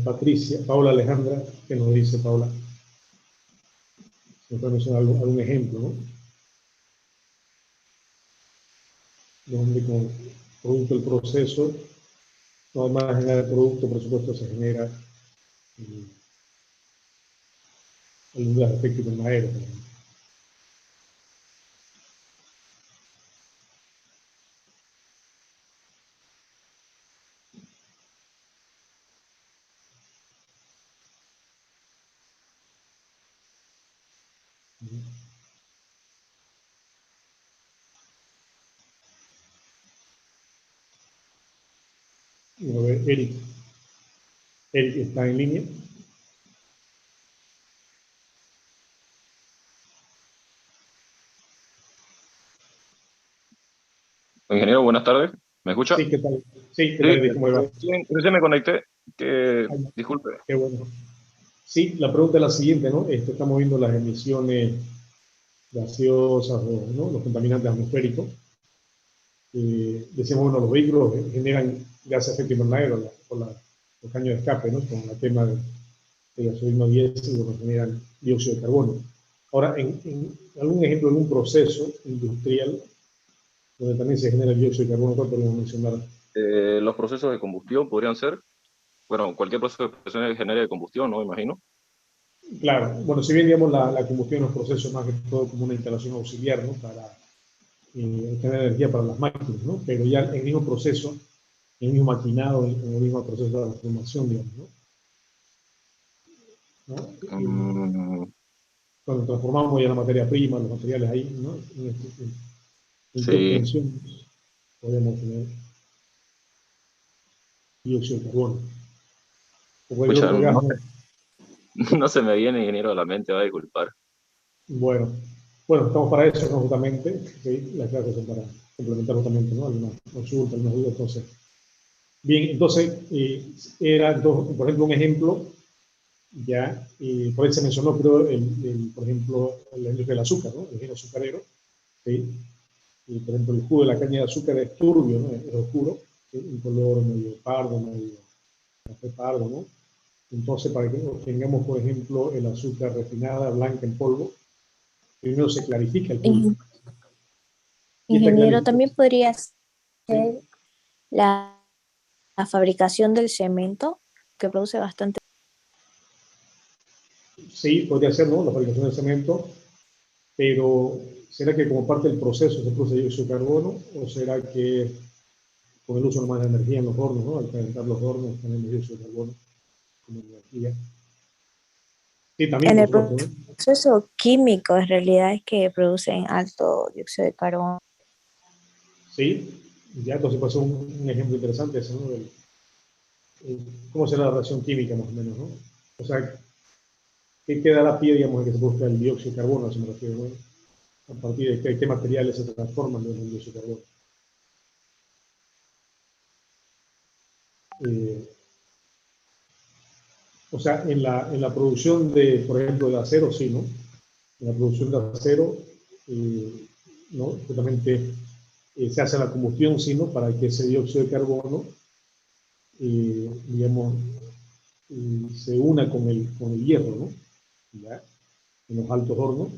Patricia, Paula Alejandra, ¿qué nos dice Paula? Nos puede mencionar algún ejemplo, ¿no? Donde con producto del proceso, no además generar el producto, por supuesto, se genera el gas de efecto invernadero. A ver, Eric está en línea. Ingeniero, buenas tardes. ¿Me escucha? Sí, ¿qué tal? Sí, ¿qué Sí, tal, Eric? ¿Cómo va? recién me conecté. Disculpe. Qué bueno. Sí, la pregunta es la siguiente, ¿no? Estamos viendo las emisiones gaseosas, ¿no? Los contaminantes atmosféricos. Decíamos, bueno, los vehículos generan gases de efecto invernadero por los caños de escape, ¿no? Con el tema de gasolina diésel, bueno, generan dióxido de carbono. Ahora, en algún ejemplo, en un proceso industrial donde también se genera el dióxido de carbono, ¿cuál podemos mencionar? Los procesos de combustión podrían ser, bueno, cualquier proceso de expresión que genere de combustión, ¿no? Imagino. Claro, bueno, si bien digamos la combustión es un proceso más que todo como una instalación auxiliar, ¿no? Para generar energía para las máquinas, ¿no? Pero ya el mismo proceso, el mismo maquinado, el mismo proceso de transformación, digamos, ¿no? Cuando transformamos ya la materia prima, los materiales ahí, ¿no? En qué Sí. obtención podemos tener dióxido de carbono. O cualquier Pucha, otro gas, no, ¿no? no se me viene, ingeniero, a la mente, va a disculpar. Bueno, estamos para eso, ¿no? Justamente, ¿sí? Las clases son para complementar justamente, ¿no? Algunas consultas, algunas dudas, entonces. Bien, entonces, por ejemplo, un ejemplo, ya, por ahí se mencionó, creo, por ejemplo, la industria del azúcar, ¿no? El género azucarero, ¿sí? Y, por ejemplo, el jugo de la caña de azúcar es turbio, ¿no? Es oscuro, ¿sí? Un color medio pardo, medio café pardo, ¿no? Entonces, para que tengamos, por ejemplo, el azúcar refinada, blanca en polvo, primero se clarifica el polvo. Y esta Ingeniero, clarificación, también podría ¿sí? ser la fabricación del cemento, que produce bastante. Sí, podría ser, ¿no? La fabricación de cemento, pero ¿será que como parte del proceso se produce dióxido de carbono o será que con el uso nomás de energía en los hornos, ¿no? Al calentar los hornos tenemos dióxido de carbono como energía? Sí, también, En por el supuesto, ¿no? proceso químico, en realidad, es que producen alto dióxido de carbono. Sí, ya entonces pasó un ejemplo interesante ese, ¿no? ¿Cómo será la reacción química más o menos, ¿no? O sea, ¿qué queda la pie, digamos, en que se busca el dióxido de carbono, se me refiere, ¿no? A partir de qué materiales se transforman en el dióxido de carbono. Eh, o sea, en la producción de, por ejemplo, de acero, sí, ¿no? En la producción de acero, ¿no? Justamente se hace la combustión, sí, ¿no? Para que ese dióxido de carbono, digamos, se una con el hierro, ¿no? ¿Ya? En los altos hornos,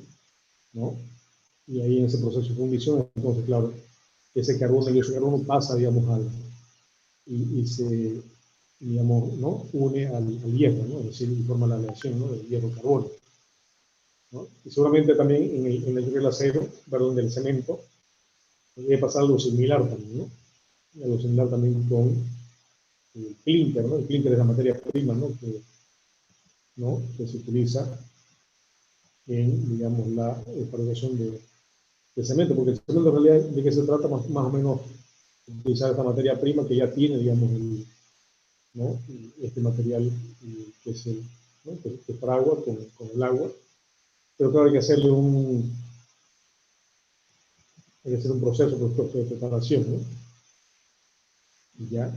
¿no? Y ahí en ese proceso de fundición, entonces, claro, ese carbono, el dióxido de carbono pasa, digamos, y se, digamos, ¿no? Une al hierro, ¿no? Es decir, forma la aleación, ¿no? Del hierro-carbono, ¿no? Y seguramente también en la industria del acero, perdón, del cemento, debe pasar algo similar también, ¿no? Algo similar también con el clinker, ¿no? El clinker es la materia prima, ¿no? Que se utiliza en, digamos, la fabricación de cemento, porque el cemento en realidad de qué se trata más o menos utilizar esta materia prima que ya tiene, digamos, ¿no? Este material que es ¿no? que fragua con el agua, pero claro, hay que hacer un proceso, por supuesto, de preparación, ¿no? ¿Ya?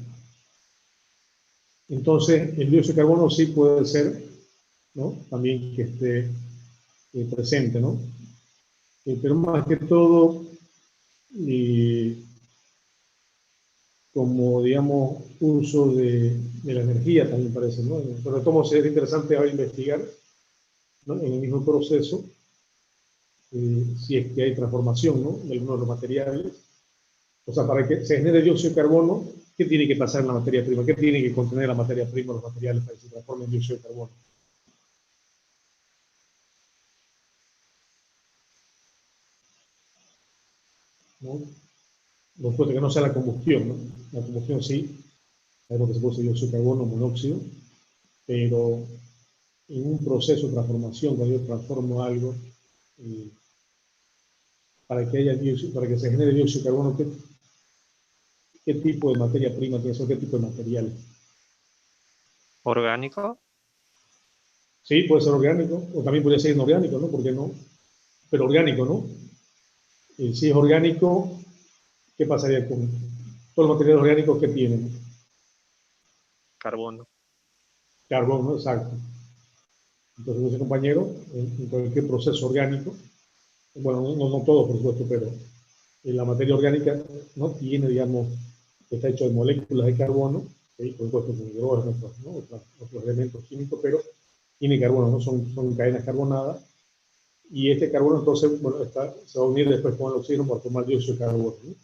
Entonces, el dióxido de carbono sí puede ser, ¿no? También que esté presente, ¿no? Pero más que todo, como, digamos, uso de la energía también parece, ¿no? Pero de todos modos es interesante ahora investigar, ¿no?, en el mismo proceso, si es que hay transformación, ¿no?, de algunos de los materiales. O sea, para que se genere dióxido de carbono, ¿qué tiene que pasar en la materia prima? ¿Qué tiene que contener la materia prima, los materiales, para que se transforme en dióxido de carbono? ¿No? Por supuesto que no sea la combustión, ¿no? La combustión sí, sabemos que se produce dióxido de carbono, monóxido, pero en un proceso de transformación, cuando yo transformo algo, eh, para que haya dióxido, para que se genere dióxido de carbono, ¿qué tipo de materia prima tiene eso? ¿Qué tipo de material? ¿Orgánico? Sí, puede ser orgánico, o también puede ser inorgánico, ¿no? ¿Por qué no? Pero orgánico, ¿no? Si es orgánico, ¿qué pasaría con todos los materiales orgánicos que tienen? Carbono. Carbón, ¿no? Exacto. Entonces, ese compañero, en cualquier proceso orgánico, bueno, no todo, por supuesto, pero en la materia orgánica no tiene, digamos, está hecho de moléculas de carbono, ¿sí? Por supuesto, con hidrógeno, ¿no?, otros elementos químicos, pero tiene carbono, ¿no? Son cadenas carbonadas, y este carbono entonces, bueno, se va a unir después con el oxígeno para formar dióxido de carbono, ¿no?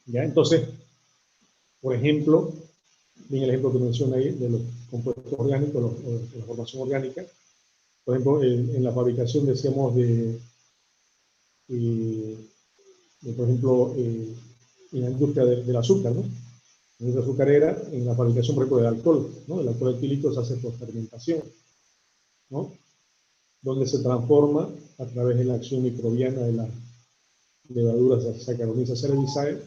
¿Ya? Entonces, por ejemplo, en el ejemplo que menciona ahí de los compuestos orgánicos, de la formación orgánica, por ejemplo, en la fabricación, decíamos, por ejemplo, en la industria del azúcar, ¿no? La industria azucarera, en la fabricación, por ejemplo, del alcohol, ¿no? El alcohol etílico se hace por fermentación, ¿no? Donde se transforma a través de la acción microbiana de las levaduras Saccharomyces cerevisiae,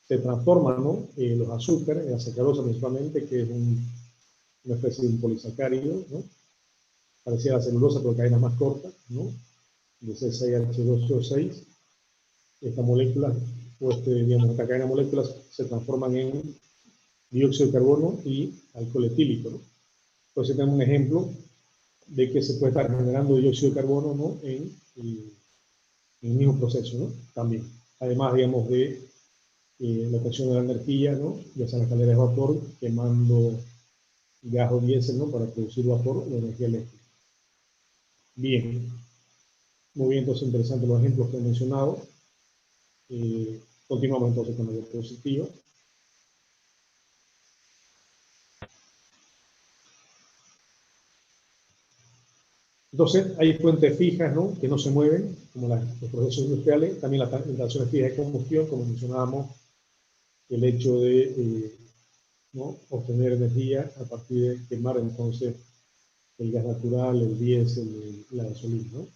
se transforman, ¿no?, los azúcares, la sacarosa principalmente, que es una especie de un polisacárido, ¿no?, parecida a la celulosa, pero cadenas más cortas, ¿no?, de C6H12O6. Esta molécula, o digamos, esta cadena de moléculas se transforman en dióxido de carbono y alcohol etílico, ¿no? Entonces tenemos un ejemplo de que se puede estar generando dióxido de carbono, ¿no?, en el mismo proceso, ¿no?, también. Además, digamos, de la obtención de la energía, ¿no?, ya sea la caldera de vapor, quemando gas o diésel, ¿no?, para producir vapor o energía eléctrica. Bien, muy bien, entonces interesantes los ejemplos que he mencionado. Continuamos entonces con la diapositiva. Entonces, hay fuentes fijas, ¿no?, que no se mueven, como los procesos industriales, también las instalaciones fijas de combustión, como mencionábamos, el hecho de ¿no?, obtener energía a partir de quemar entonces el gas natural, el diésel, la gasolina, ¿no?,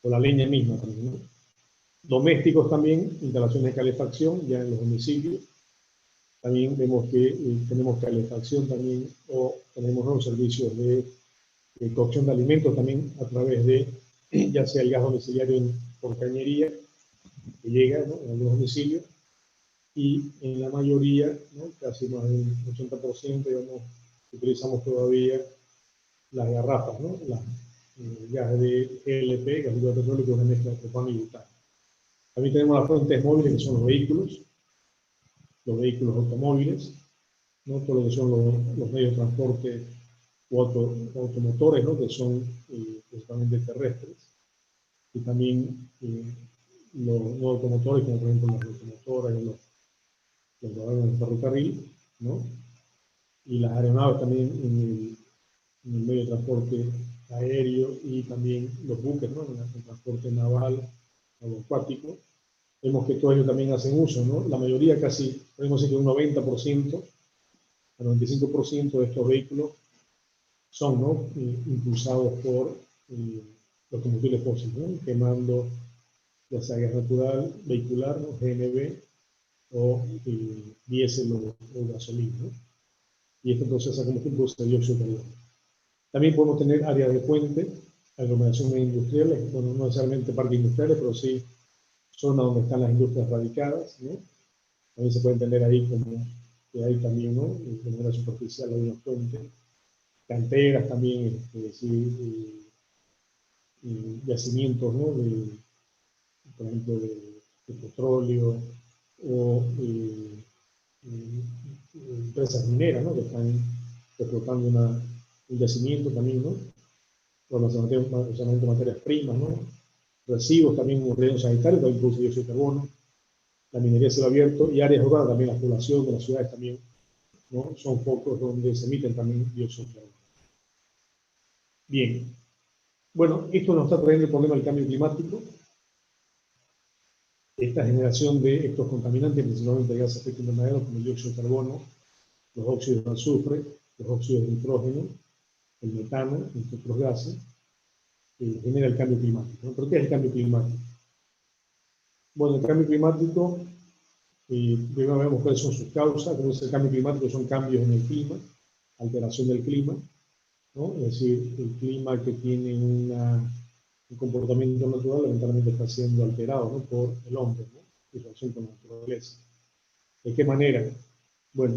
o la leña misma también, ¿no? Domésticos también, instalaciones de calefacción, ya en los domicilios. También vemos que tenemos calefacción también, o tenemos los servicios de cocción de alimentos también a través de, ya sea el gas domiciliario por cañería, que llega, ¿no?, en algunos domicilios, y en la mayoría, ¿no?, casi más del 80%, digamos, utilizamos todavía las garrafas, ¿no?, gas de GLP, gas de petróleo, que es una mezcla de propano y butano. También tenemos las fuentes móviles, que son los vehículos automóviles, ¿no?, todo lo que son los medios de transporte o automotores, ¿no?, que son principalmente terrestres, y también los no automotores, como por ejemplo las locomotoras y los vagones del ferrocarril, ¿no?, y las aeronaves también en el medio de transporte aéreo, y también los buques, ¿no?, en el transporte naval o acuático. Vemos que todos ellos también hacen uso, ¿no? La mayoría, casi, podemos decir que un 90%, el 95% de estos vehículos son, ¿no?, impulsados por los combustibles fósiles, ¿no?, quemando ya sea gas natural, vehicular, ¿no?, GNV, o diésel o gasolina, ¿no? Y este proceso de combustible produce dióxido de carbono. También podemos tener áreas de puente, aglomeraciones industriales, bueno, no necesariamente parques industriales, pero sí zonas donde están las industrias radicadas, ¿no? También se puede entender ahí como que hay también, ¿no?, de manera superficial hay una fuente. Canteras también, sí, yacimientos, ¿no?, por ejemplo, de petróleo, o empresas mineras, ¿no? Que están explotando un yacimiento también, ¿no? Por almacenamiento de materias primas, ¿no? Residuos también, un relleno sanitario, también produce dióxido de carbono, la minería de cielo abierto y áreas urbanas, también la población de las ciudades también, ¿no? Son focos donde se emiten también dióxido de carbono. Bien, bueno, esto nos está trayendo el problema del cambio climático, esta generación de estos contaminantes, principalmente gases de efecto invernadero, como el dióxido de carbono, los óxidos de azufre, los óxidos de nitrógeno, el metano, entre otros gases, genera el cambio climático, ¿no? ¿Pero qué es el cambio climático? Bueno, el cambio climático, primero vemos cuáles son sus causas. Como es el cambio climático, son cambios en el clima, alteración del clima, ¿no? Es decir, el clima que tiene un comportamiento natural, lamentablemente está siendo alterado, ¿no? Por el hombre, ¿no? En relación con la naturaleza. ¿De qué manera? Bueno,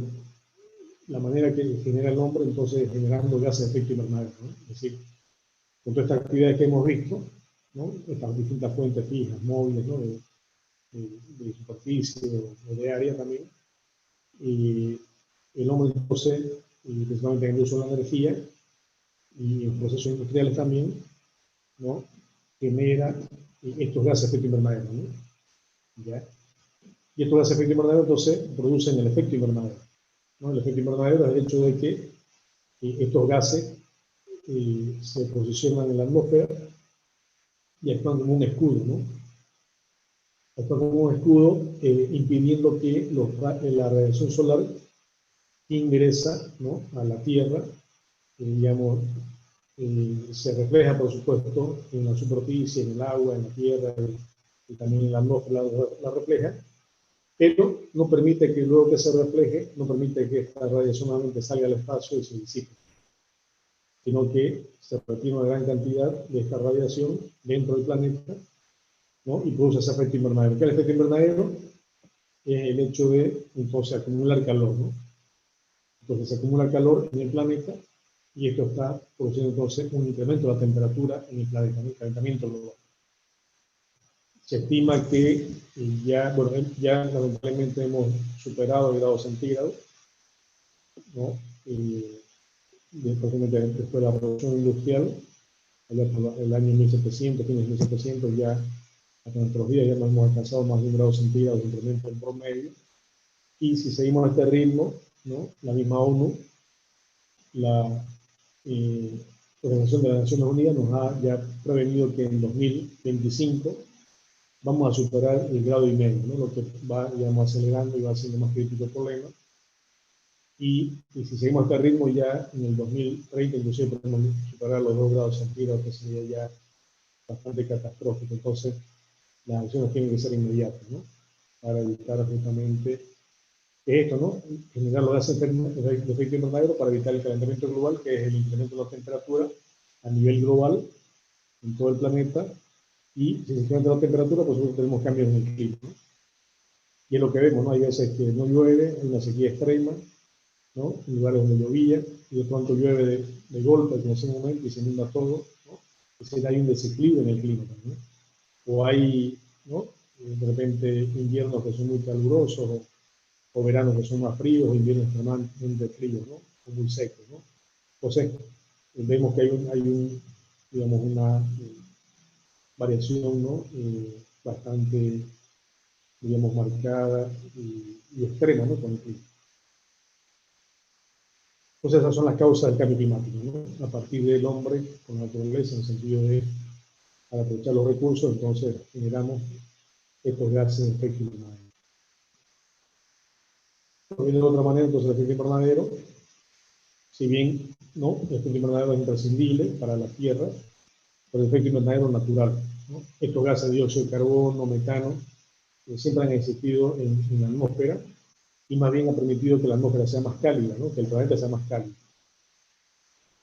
la manera que genera el hombre, entonces, generando gases de efecto invernadero, ¿no? Es decir, con todas estas actividades que hemos visto, ¿no? Estas distintas fuentes fijas, móviles, ¿no? De superficie o de área también, y el hombre entonces, principalmente en el uso de la energía y en procesos industriales también, ¿no? Genera estos gases de efecto invernadero, ¿no? ¿Ya? Y estos gases de efecto invernadero entonces producen el efecto invernadero, ¿no? El efecto invernadero es el hecho de que estos gases se posicionan en la atmósfera y actúan como un escudo, ¿no? Actúan como un escudo impidiendo que la radiación solar ingresa, ¿no? A la Tierra, digamos, se refleja, por supuesto, en la superficie, en el agua, en la tierra y también en la atmósfera la refleja, pero no permite que luego que se refleje, no permite que esta radiación nuevamente salga al espacio y se disipe, sino que se retiene una gran cantidad de esta radiación dentro del planeta, ¿no? Y produce ese efecto invernadero. ¿Qué es el efecto invernadero? Es el hecho de, entonces, acumular calor, ¿no? Entonces se acumula calor en el planeta y esto está produciendo entonces un incremento de la temperatura en el planeta, ¿no? El calentamiento global. Se estima que ya lamentablemente hemos superado el grado centígrado, ¿no? Después de la revolución industrial, allá por el año 1700, fines de 1700, ya hasta nuestros días ya no hemos alcanzado más de 1 grado centígrado de incremento en promedio. Y si seguimos a este ritmo, ¿no? La misma ONU, la Organización de las Naciones Unidas nos ha ya prevenido que en 2025 vamos a superar el 1,5 grados, ¿no? Lo que va, digamos, acelerando y va haciendo más crítico el problema. Y si seguimos a este ritmo, ya en el 2030 inclusive podemos superar los 2 grados centígrados, que sería ya bastante catastrófico. Entonces, las acciones tienen que ser inmediatas, ¿no? Para evitar justamente esto, ¿no? Generar los gases de efecto invernadero para evitar el calentamiento global, que es el incremento de la temperatura a nivel global en todo el planeta. Y si se incrementa la temperatura, pues nosotros tenemos cambios en el clima, ¿no? Y es lo que vemos, ¿no? Hay veces que no llueve, hay una sequía extrema, ¿no? En lugares donde llovía, y de pronto llueve de golpe en ese momento y se inunda todo, ¿no? Es decir, hay un desequilibrio en el clima también, ¿no? O hay, ¿no? De repente inviernos que son muy calurosos, o veranos que son más fríos, o inviernos extremadamente fríos, ¿no? O muy secos, ¿no? Entonces, vemos que hay digamos, una variación, ¿no? Bastante, digamos, marcada y extrema, ¿no? Con el clima. Entonces, esas son las causas del cambio climático, ¿no? A partir del hombre con la naturaleza, en el sentido de, al aprovechar los recursos, entonces generamos estos gases de efecto invernadero. De otra manera, entonces, el efecto invernadero, si bien, ¿no? El efecto invernadero es imprescindible para la Tierra, pero el efecto invernadero natural, ¿no? Estos gases de dióxido de carbono, metano, siempre han existido en la atmósfera, y más bien ha permitido que la atmósfera sea más cálida, ¿no? Que el planeta sea más cálido.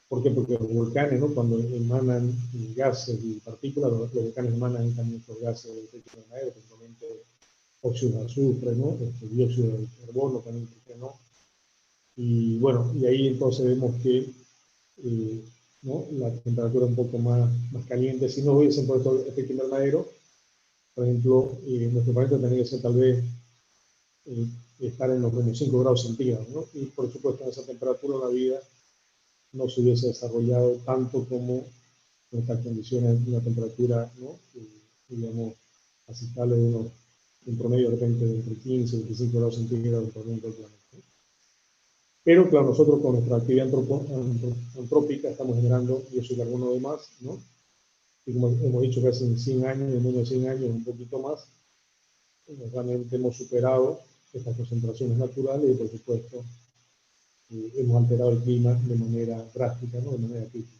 ¿Por qué? Porque los volcanes, ¿no? Cuando emanan gases y partículas, los volcanes emanan también estos gases de efecto invernadero, principalmente óxido de azufre, ¿no? Dióxido de carbono también, ¿no? Y bueno, y ahí entonces vemos que ¿no? La temperatura un poco más caliente. Si no hubiesen por este efecto invernadero, por ejemplo, nuestro planeta tendría que ser tal vez estar en los menos 5 grados centígrados, ¿no? Y por supuesto en esa temperatura la vida no se hubiese desarrollado tanto como en estas condiciones de una temperatura, ¿no? Digamos, aceptable de unos, en promedio de repente de entre 15 y 25 grados centígrados por dentro del planeta, ¿no? Pero claro, nosotros con nuestra actividad antrópica estamos generando dióxido de carbono de más, ¿no? Y como hemos dicho, casi en 100 años, en menos de 100 años, un poquito más, realmente hemos superado estas concentraciones naturales y por supuesto hemos alterado el clima de manera drástica, ¿no? De manera crítica.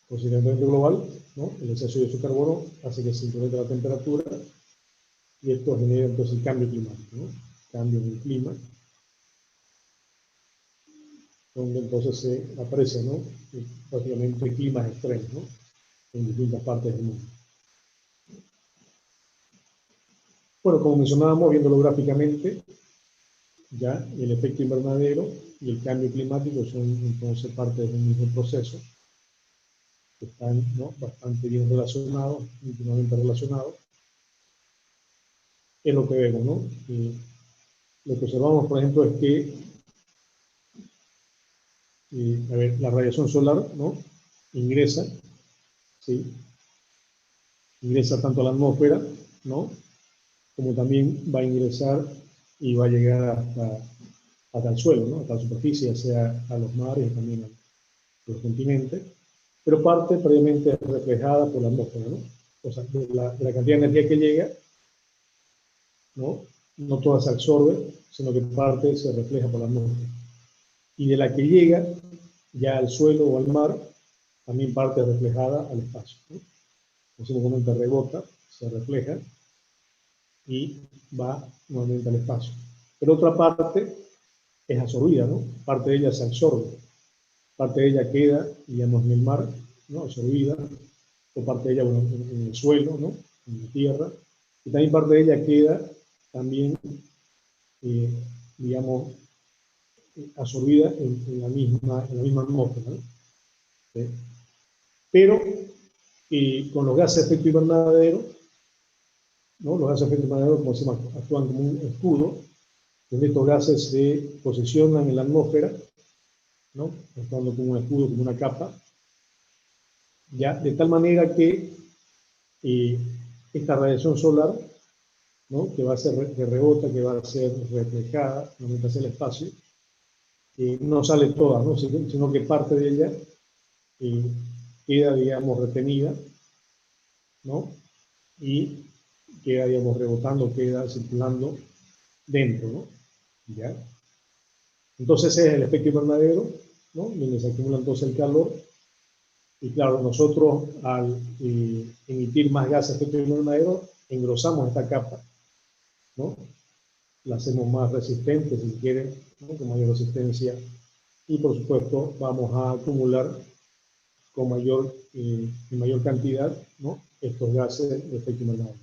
Por calentamiento global, ¿no? El exceso de dióxido de carbono hace que se incremente la temperatura y esto genera entonces el cambio climático, ¿no? Cambio en el clima, donde entonces se aprecia, ¿no? Prácticamente climas extremos, ¿no? En distintas partes del mundo. Bueno, como mencionábamos, viéndolo gráficamente, ya el efecto invernadero y el cambio climático son entonces parte de un mismo proceso, que están, ¿no? Bastante bien relacionados, íntimamente relacionados. Es lo que vemos, ¿no? Lo que observamos, por ejemplo, es que a ver, la radiación solar, ¿no? Ingresa, ¿sí? Ingresa tanto a la atmósfera, ¿no? Como también va a ingresar y va a llegar hasta el suelo, ¿no? Hasta la superficie, ya sea a los mares y también a los continentes, pero parte previamente reflejada por la atmósfera, ¿no? O sea, de la cantidad de energía que llega, ¿no? No toda se absorbe, sino que parte se refleja por la atmósfera. Y de la que llega ya al suelo o al mar, también parte reflejada al espacio, ¿no? Posiblemente rebota, se refleja y va nuevamente al espacio. Pero otra parte es absorbida, ¿no? Parte de ella se absorbe, parte de ella queda, digamos, en el mar, ¿no? Absorbida, o parte de ella, bueno, en el suelo, ¿no? En la tierra, y también parte de ella queda también, digamos, absorbida en la misma atmósfera, ¿no? ¿Sí? Pero con los gases de efecto invernadero, ¿no? Los gases de efecto invernadero, como se llama, actúan como un escudo, donde estos gases se posicionan en la atmósfera, ¿no? Actuando como un escudo, como una capa, ya, de tal manera que esta radiación solar, ¿no? Que va a ser que rebota, que va a ser reflejada, no hacia el espacio, no sale toda, ¿no? Sino que parte de ella queda, digamos, retenida, ¿no? Y queda, digamos, rebotando, queda circulando dentro, ¿no? ¿Ya? Entonces ese es el efecto invernadero, ¿no? Donde se acumula entonces el calor. Y claro, nosotros al emitir más gases de efecto invernadero, engrosamos esta capa, ¿no? La hacemos más resistente, si quieren, ¿no? Con mayor resistencia. Y por supuesto vamos a acumular con mayor cantidad, ¿no? Estos gases de efecto invernadero,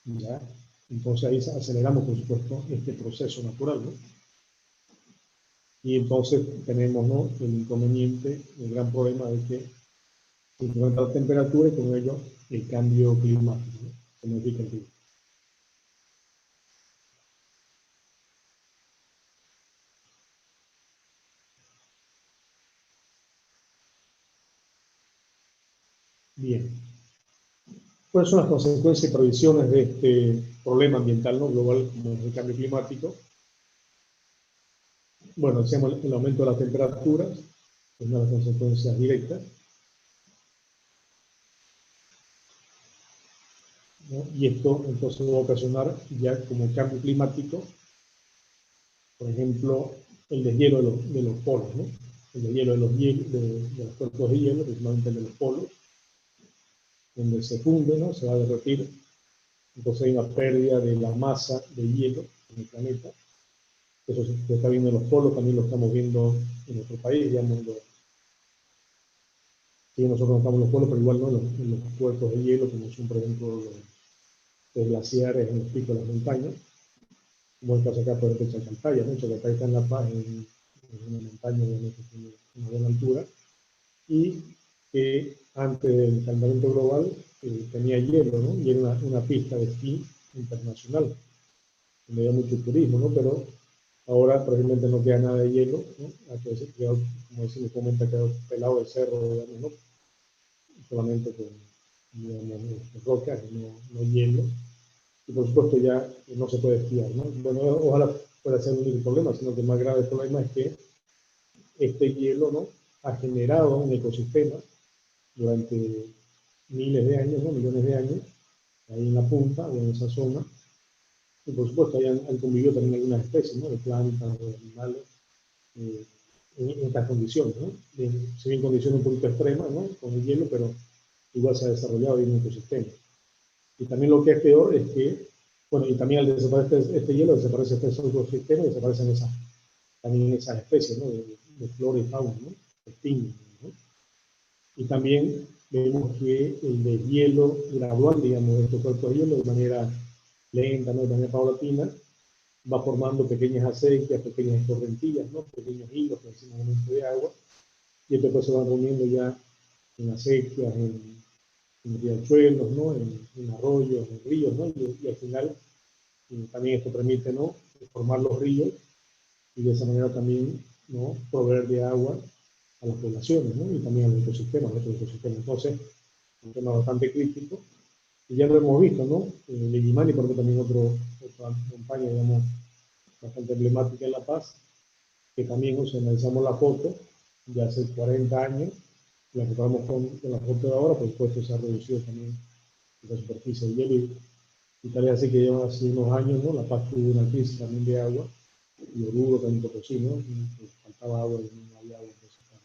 ¿no? ¿Ya? Entonces ahí aceleramos, por supuesto, este proceso natural, ¿no? Y entonces tenemos, ¿no? El inconveniente, el gran problema de que se incrementa la temperatura y con ello el cambio climático, ¿no? Se modifica el clima. Bien. ¿Cuáles son las consecuencias y previsiones de este problema ambiental, ¿no? Global, como es el cambio climático? Bueno, decíamos el aumento de las temperaturas, es una de las consecuencias directas, ¿no? Y esto entonces va a ocasionar ya como cambio climático, por ejemplo, el deshielo de los polos, ¿no? El deshielo de los cuerpos de hielo, principalmente de los polos, donde se funde, ¿no? Se va a derretir, entonces hay una pérdida de la masa de hielo en el planeta. Eso se está viendo en los polos, también lo estamos viendo en nuestro país, digamos, sí, nosotros no estamos en los polos, pero igual no en los cuerpos de hielo, como son, por ejemplo, los glaciares en los picos de las montañas, como el caso acá, por ejemplo, de Chacaltaya, ¿no? Chacaltaya está en La Paz, en una montaña, obviamente, tiene una buena altura, y que antes del calentamiento global tenía hielo, ¿no? Y era una pista de esquí internacional, donde había mucho turismo, ¿no? Pero ahora prácticamente no queda nada de hielo, ¿no? Entonces, como decimos, comenta, ha quedado pelado el cerro, digamos, ¿no? Solamente con, digamos, rocas, no hielo. Y por supuesto ya no se puede esquiar, ¿no? Bueno, ojalá pueda ser un único problema, sino que el más grave problema es que este hielo, ¿no?, ha generado un ecosistema durante miles de años, ¿no?, millones de años, ahí en la punta o en esa zona. Y por supuesto ahí han convivido también algunas especies, ¿no?, de plantas, de animales, en estas condiciones, ¿no? Se ven condiciones un poquito extremas, ¿no?, con el hielo, pero igual se ha desarrollado ahí un ecosistema. Y también lo que es peor es que, bueno, y también al desaparecer este hielo, desaparece este ecosistema y desaparecen también esas especies, ¿no?, de flora y fauna, ¿no?, extinguen, ¿no? Y también vemos que el deshielo gradual, digamos, de estos cuerpos de hielo, de manera lenta, ¿no?, de manera paulatina, va formando pequeñas acequias, pequeñas torrentillas, ¿no?, pequeños hilos que decimos momento de agua, y estos pues se van reuniendo ya en acequias, en riachuelos, ¿no?, en arroyos, en ríos, ¿no?, y al final también esto permite, ¿no?, formar los ríos y de esa manera también, ¿no?, proveer de agua a las poblaciones, ¿no?, y también al ecosistema, a otros ecosistemas. Entonces, un tema bastante crítico, y ya lo hemos visto, ¿no? Legimani, porque también otra campaña, digamos, bastante emblemática en La Paz, que también, si analizamos la foto de hace 40 años, la comparamos con la foto de ahora, por supuesto se ha reducido también la superficie de hielo, y tal vez así que llevan hace unos años, ¿no?, La Paz tuvo una crisis también de agua, y Oruro también Potosí, ¿no?, faltaba agua y no había agua para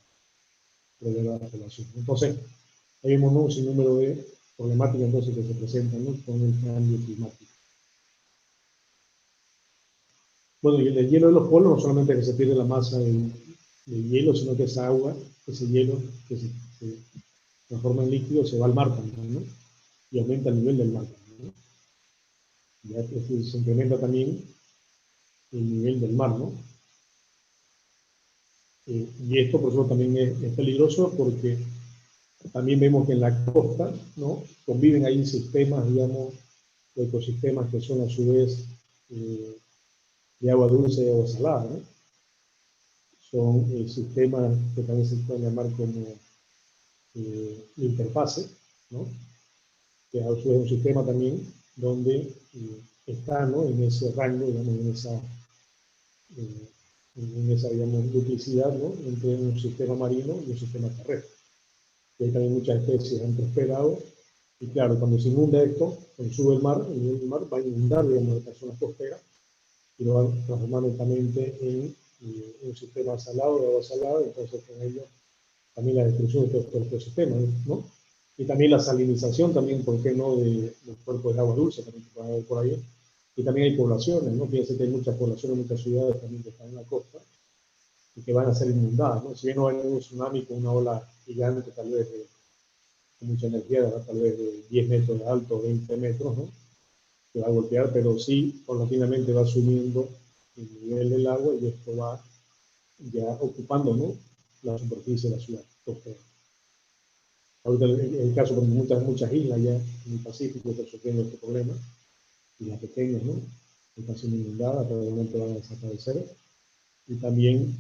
proveer a la población. Entonces, ahí vemos, ¿no?, un sinnúmero de problemáticas entonces que se presentan, ¿no?, con el cambio climático. Bueno, y el hielo de los polos no solamente que se pierde la masa del hielo, sino que esa agua, ese hielo que se transforma en líquido, se va al mar también, ¿no?, y aumenta el nivel del mar también, ¿no? Ya se incrementa también el nivel del mar, ¿no? Y esto, por eso también es peligroso, porque también vemos que en la costa, ¿no?, conviven ahí sistemas, digamos, de ecosistemas que son a su vez de agua dulce y agua salada, ¿no? Son sistemas que también se pueden llamar como interfase, ¿no?, que a su vez es un sistema también donde está, ¿no?, en ese rango, digamos, en esa, digamos, duplicidad, ¿no?, entre un sistema marino y un sistema terrestre. Y hay también muchas especies han prosperado, y claro, cuando se inunda esto, cuando sube el nivel del mar va a inundar, digamos, estas zonas costeras, y lo va a transformar lentamente en un sistema salado, de agua salada, y entonces con ello también la destrucción de todos estos ecosistemas, ¿no? Y también la salinización, también, ¿por qué no?, de los cuerpos de agua dulce, también que van a ver por ahí. Y también hay poblaciones, ¿no? Fíjense que hay muchas poblaciones, muchas ciudades también que están en la costa y que van a ser inundadas, ¿no? Si bien no hay un tsunami con una ola gigante, tal vez con mucha energía, ¿verdad?, tal vez de 10 metros de alto, 20 metros, ¿no?, que va a golpear, pero sí, paulatinamente va subiendo el nivel del agua y esto va ya ocupando, ¿no?, la superficie de la ciudad costera. Ahorita el caso, porque muchas islas ya en el Pacífico están sufriendo este problema, y las pequeñas, ¿no?, están siendo inundadas, probablemente van a desaparecer. Y también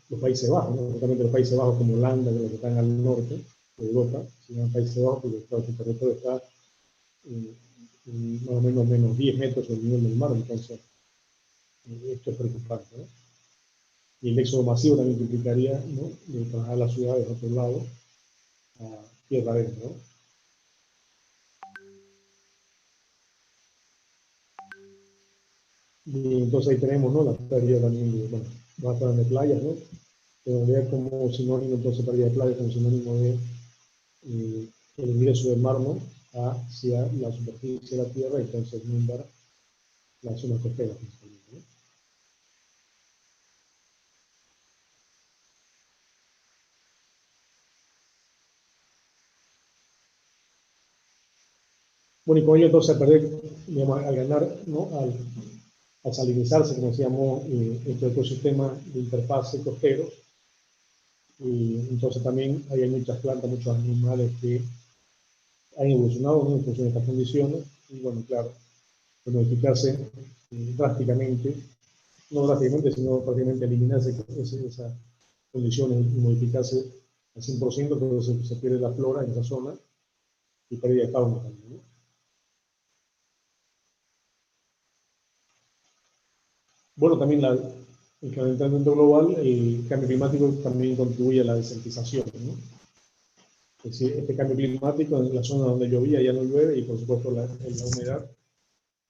los Países Bajos, ¿no?, justamente los Países Bajos como Holanda, que están al norte de Europa, se llaman Países Bajos porque claro, su territorio está más o menos 10 metros sobre el nivel del mar, entonces esto es preocupante, ¿no? Y el éxodo masivo también implicaría, ¿no?, de trabajar las ciudades a otro lado, a tierra adentro, ¿no? Y entonces ahí tenemos, ¿no?, la pérdida también de, bueno, bastante de playas, ¿no? Pero en realidad como sinónimo, entonces pérdida de playas como sinónimo de el ingreso del mar, ¿no?, hacia la superficie de la tierra, y entonces inundar la zona costera principalmente, ¿no? Bueno, y con ello entonces a perder, digamos, al ganar, ¿no?, al salinizarse, como decíamos, estos ecosistemas de interfase costeros, Y entonces también hay muchas plantas, muchos animales que han evolucionado, ¿no?, en función de estas condiciones. Y bueno, claro, de modificarse drásticamente, no drásticamente, sino prácticamente eliminarse esas condiciones y modificarse al 100%, entonces se pierde la flora en esa zona y pérdida de fauna también, ¿no? Bueno, también el calentamiento global, el cambio climático también contribuye a la desertización, ¿no? Es decir, este cambio climático en la zona donde llovía ya no llueve, y por supuesto la humedad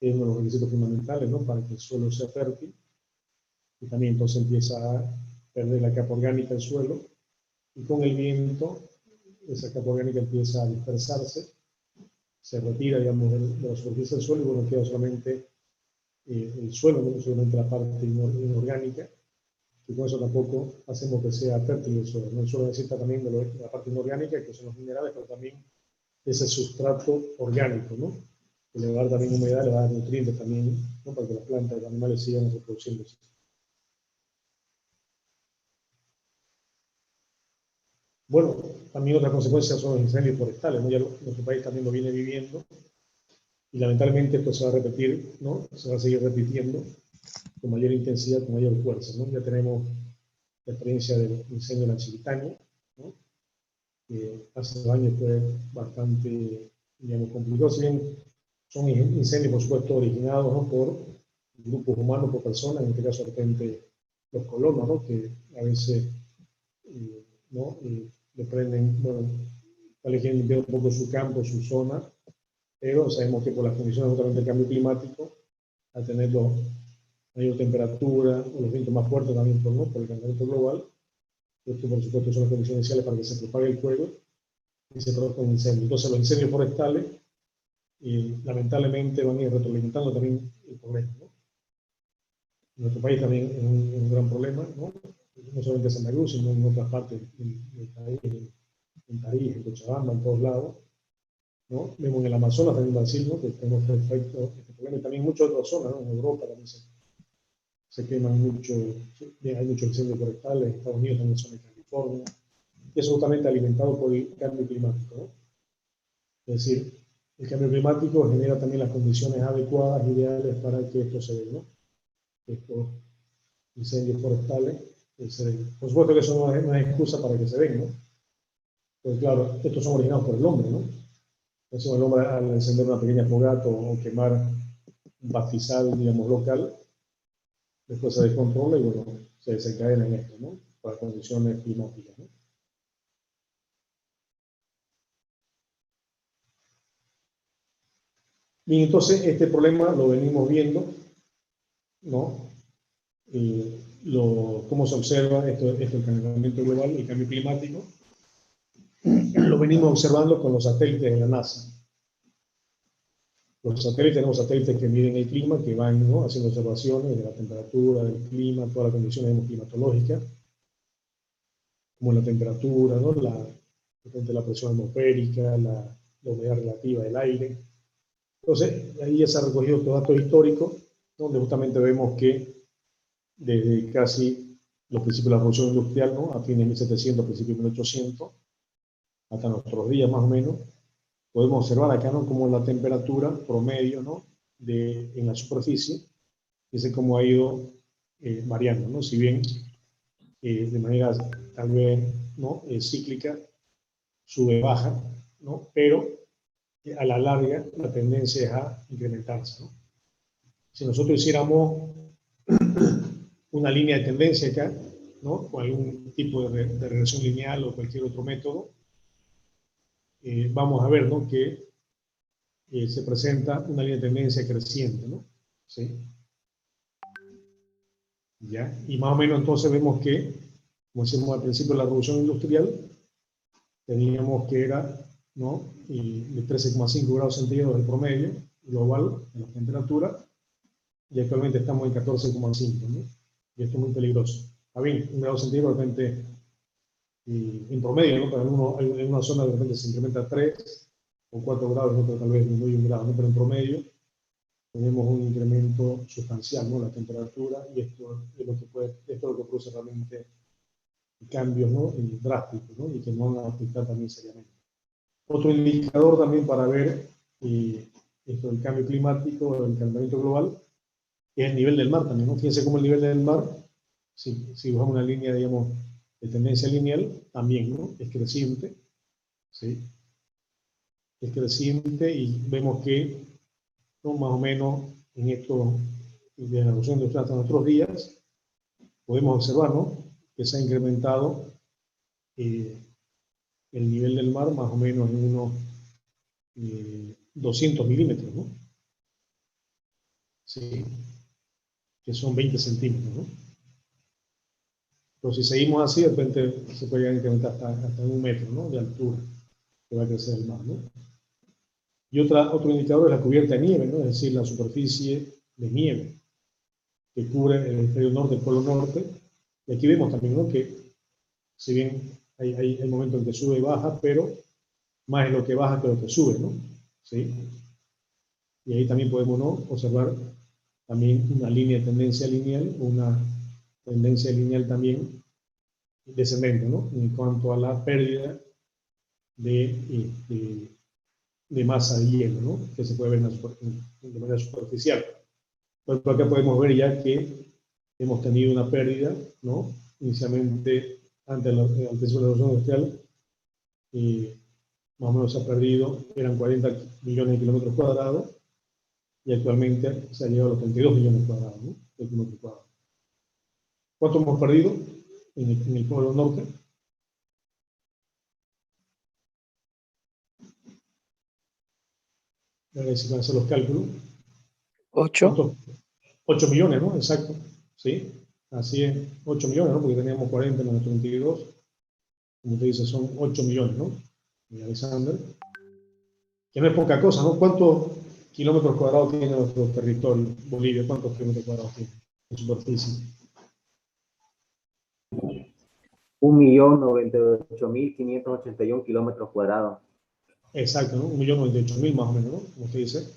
es uno de los requisitos fundamentales, ¿no?, para que el suelo sea fértil. Y también entonces empieza a perder la capa orgánica del suelo, y con el viento esa capa orgánica empieza a dispersarse, se retira, digamos, de la superficie del suelo, y bueno, queda solamente el suelo, no solamente la parte inorgánica, y con eso tampoco hacemos que sea fértil el suelo, ¿no? El suelo necesita también de la parte inorgánica, que son los minerales, pero también ese sustrato orgánico, ¿no?, que le va a dar también humedad, le va a dar nutrientes también, ¿no?, para que las plantas y los animales sigan reproduciéndose. Bueno, también otras consecuencias son los incendios forestales, ¿no? Ya nuestro país también lo viene viviendo, y lamentablemente esto se va a repetir, ¿no?, se va a seguir repitiendo con mayor intensidad, con mayor fuerza, ¿no? Ya tenemos la experiencia del incendio en la Chiquitania, ¿no?, que hace 2 años fue bastante, digamos, complicado. Si bien son incendios, por supuesto, originados, ¿no?, por grupos humanos, por personas, en este caso de repente los colonos, ¿no?, que a veces ¿no?, le prenden, bueno, tal vez quieren limpiar un poco su campo, su zona, pero sabemos que por las condiciones justamente del cambio climático, al tener mayor temperatura o los vientos más fuertes también ¿no?, por el calentamiento global, esto por supuesto son las condiciones iniciales para que se propague el fuego y se produzca un incendio. Entonces los incendios forestales lamentablemente van a ir retroalimentando también el problema, ¿no? En nuestro país también es un gran problema, ¿no? No solamente en Santa Cruz, sino en otras partes del país, en Tarija, en Cochabamba, en todos lados, ¿no? Vemos en el Amazonas también, en Brasil, ¿no?, que tenemos este problema, y también en muchas otras zonas, ¿no? En Europa también se queman mucho, hay muchos incendios forestales, en Estados Unidos, en la zona de California, y eso justamente alimentado por el cambio climático, ¿no? Es decir, el cambio climático genera también las condiciones adecuadas, ideales para que esto se dé, ¿no?, estos incendios forestales se den. Por supuesto que eso no es excusa para que se den, ¿no? Pues claro, estos son originados por el hombre, ¿no? Entonces el hombre, al encender una pequeña fogata o quemar un pastizal, digamos, local, después se descontrola y bueno, se desencadena en esto, ¿no?, por las condiciones climáticas, ¿no? Bien, entonces este problema lo venimos viendo, ¿no? Cómo se observa esto el calentamiento global y el cambio climático, lo venimos observando con los satélites de la NASA. Los satélites, tenemos satélites que miden el clima, que van, ¿no?, haciendo observaciones de la temperatura, del clima, todas las condiciones climatológicas, como la temperatura, ¿no?, la presión atmosférica, la humedad relativa del aire. Entonces, ahí ya se han recogido estos datos históricos, donde justamente vemos que desde casi los principios de la revolución industrial, ¿no?, a fines de 1700, principios de 1800, hasta nuestros días más o menos, podemos observar acá, ¿no?, como la temperatura promedio, ¿no?, en la superficie, es cómo ha ido variando, ¿no? Si bien de manera tal vez, ¿no?, cíclica, sube, baja, ¿no?, pero a la larga la tendencia es a incrementarse, ¿no? Si nosotros hiciéramos una línea de tendencia acá, ¿no?, con algún tipo de regresión lineal o cualquier otro método, vamos a ver, ¿no?, que se presenta una línea de tendencia creciente, ¿no? ¿Sí? ¿Ya? Y más o menos entonces vemos que, como decíamos al principio de la revolución industrial, teníamos que era, ¿no?, de 13,5 grados centígrados el promedio global en la temperatura, y actualmente estamos en 14,5, ¿no? Y esto es muy peligroso. Está bien, 1 grado centígrado de repente, en promedio, ¿no?, pero en una zona de repente se incrementa a 3 o 4 grados, en otra tal vez disminuye 1 grado, ¿no?, pero en promedio tenemos un incremento sustancial, ¿no?, la temperatura, y esto es lo que produce realmente cambios, ¿no? Drásticos, ¿no? Y que no van a afectar también seriamente. Otro indicador también para ver esto del cambio climático, el calentamiento global, es el nivel del mar también, ¿no? Fíjense cómo el nivel del mar, si usamos una línea, digamos, de tendencia lineal, también, ¿no? Es creciente, ¿sí? Es creciente y vemos que, ¿no? Más o menos en esto, de la evolución de hasta nuestros días, podemos observar, ¿no? Que se ha incrementado el nivel del mar más o menos en unos 200 milímetros, ¿no? Sí, que son 20 centímetros, ¿no? Pero si seguimos así, de repente se podría incrementar hasta 1 metro, ¿no? De altura que va a crecer el mar, ¿no? Y otro indicador es la cubierta de nieve, ¿no? Es decir, la superficie de nieve que cubre el hemisferio norte, el polo norte. Y aquí vemos también, ¿no? Que si bien hay el momento en que sube y baja, pero más es lo que baja que lo que sube, ¿no? ¿Sí? Y ahí también podemos, ¿no? Observar también una línea de tendencia lineal, una tendencia lineal también descendente, ¿no? En cuanto a la pérdida de masa de hielo, ¿no? Que se puede ver de manera superficial. Por acá podemos ver ya que hemos tenido una pérdida, ¿no? Inicialmente, antes de la revolución industrial, más o menos se ha perdido, eran 40 millones de kilómetros cuadrados, y actualmente se ha llegado a los 32 millones cuadrados, ¿no? De kilómetros cuadrados. ¿Cuánto hemos perdido en el polo norte? A ver si van a hacer los cálculos. 8. ¿Cuántos? 8 millones, ¿no? Exacto. Sí, así es, 8 millones, ¿no? Porque teníamos 40 menos 32. Como te dice, son 8 millones, ¿no? Y Alexander. Que no es poca cosa, ¿no? ¿Cuántos kilómetros cuadrados tiene nuestro territorio, Bolivia? ¿Cuántos kilómetros cuadrados tiene en superficie? 1.098.581 kilómetros cuadrados. Exacto, ¿no? 1.098.000 más o menos, ¿no? Como usted dice.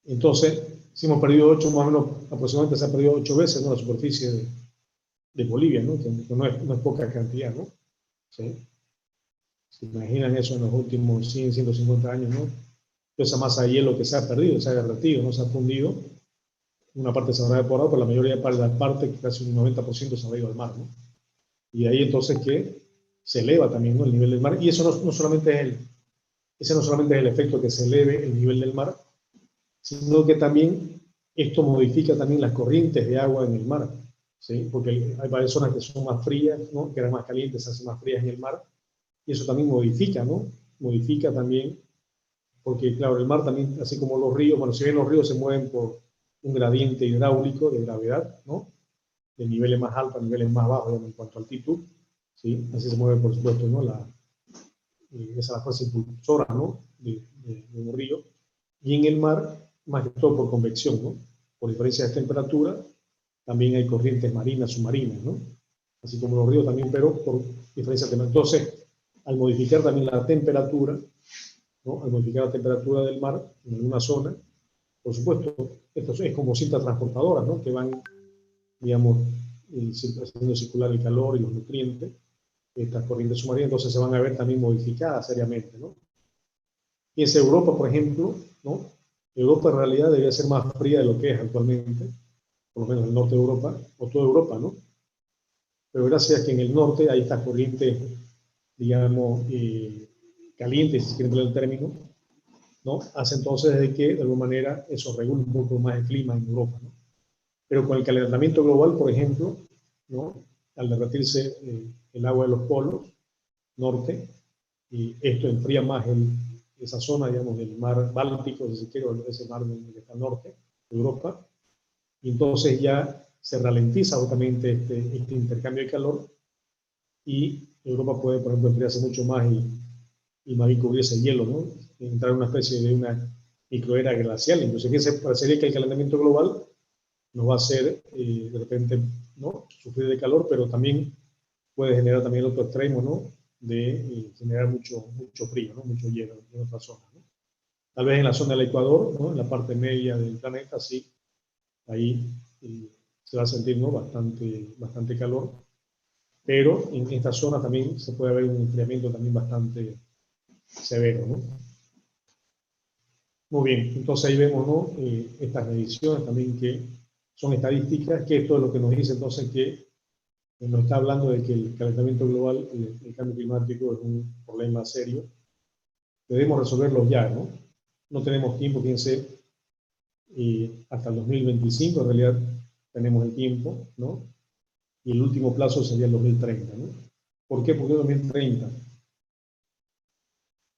Entonces, si hemos perdido 8, más o menos, aproximadamente se ha perdido 8 veces, ¿no? La superficie de Bolivia, ¿no? Que no es poca cantidad, ¿no? ¿Sí? ¿Se imaginan eso en los últimos 100, 150 años, ¿no? Toda esa masa de hielo que se ha perdido, se ha derretido, no se ha fundido. Una parte se habrá evaporado, pero la mayoría de la parte, casi un 90% se habrá ido al mar, ¿no? Y ahí entonces que se eleva también, ¿no? El nivel del mar. Y eso no solamente es ese no solamente es el efecto que se eleve el nivel del mar, sino que también esto modifica también las corrientes de agua en el mar, ¿sí? Porque hay varias zonas que son más frías, ¿no? Que eran más calientes, se hacen más frías en el mar, y eso también modifica, ¿no? Modifica también, porque claro, el mar también, así como los ríos, bueno, si bien los ríos se mueven por un gradiente hidráulico de gravedad, ¿no? De niveles más altos a niveles más bajos, digamos, en cuanto a altitud, ¿sí? Así se mueve, por supuesto, ¿no? Esa es la fuerza impulsora, ¿no? De un río. Y en el mar, más que todo por convección, ¿no? Por diferencia de temperatura, también hay corrientes marinas, submarinas, ¿no? Así como los ríos también, pero por diferencia de temperatura. Entonces, al modificar también la temperatura, ¿no? Al modificar la temperatura del mar en alguna zona, por supuesto, esto es como cintas transportadoras, ¿no? Que van, digamos, haciendo circular el calor y los nutrientes, estas corrientes submarinas, entonces se van a ver también modificadas seriamente, ¿no? Piensa Europa, por ejemplo, ¿no? Europa en realidad debería ser más fría de lo que es actualmente, por lo menos el norte de Europa, o toda Europa, ¿no? Pero gracias a que en el norte hay estas corrientes, digamos, calientes, si quieren poner el término, ¿no? Hace entonces de que, de alguna manera, eso regule un poco más el clima en Europa, ¿no? Pero con el calentamiento global, por ejemplo, ¿no? Al derretirse el agua de los polos norte, y esto enfría más esa zona, digamos, del mar Báltico, si se quiere, ese mar que está al norte de Europa, y entonces ya se ralentiza justamente este intercambio de calor, y Europa puede, por ejemplo, enfriarse mucho más y más bien cubrirse de hielo, ¿no? Entrar en una especie de una microera glacial. Entonces, ¿qué parecería que el calentamiento global nos va a hacer, de repente, ¿no? Sufrir de calor, pero también puede generar también el otro extremo, ¿no? De generar mucho frío, ¿no? Mucho hielo en otras zonas, ¿no? Tal vez en la zona del Ecuador, ¿no? En la parte media del planeta, sí, ahí se va a sentir, ¿no? Bastante calor. pero en esta zona también se puede ver un enfriamiento también bastante severo, ¿no? Muy bien, entonces ahí vemos, ¿no? Estas mediciones también que son estadísticas, que esto es lo que nos dice entonces que nos está hablando de que el calentamiento global, el cambio climático es un problema serio. Debemos resolverlo ya, ¿no? No tenemos tiempo, fíjense, hasta el 2025, en realidad tenemos el tiempo, ¿no? Y el último plazo sería el 2030, ¿no? ¿Por qué? ¿Por qué 2030?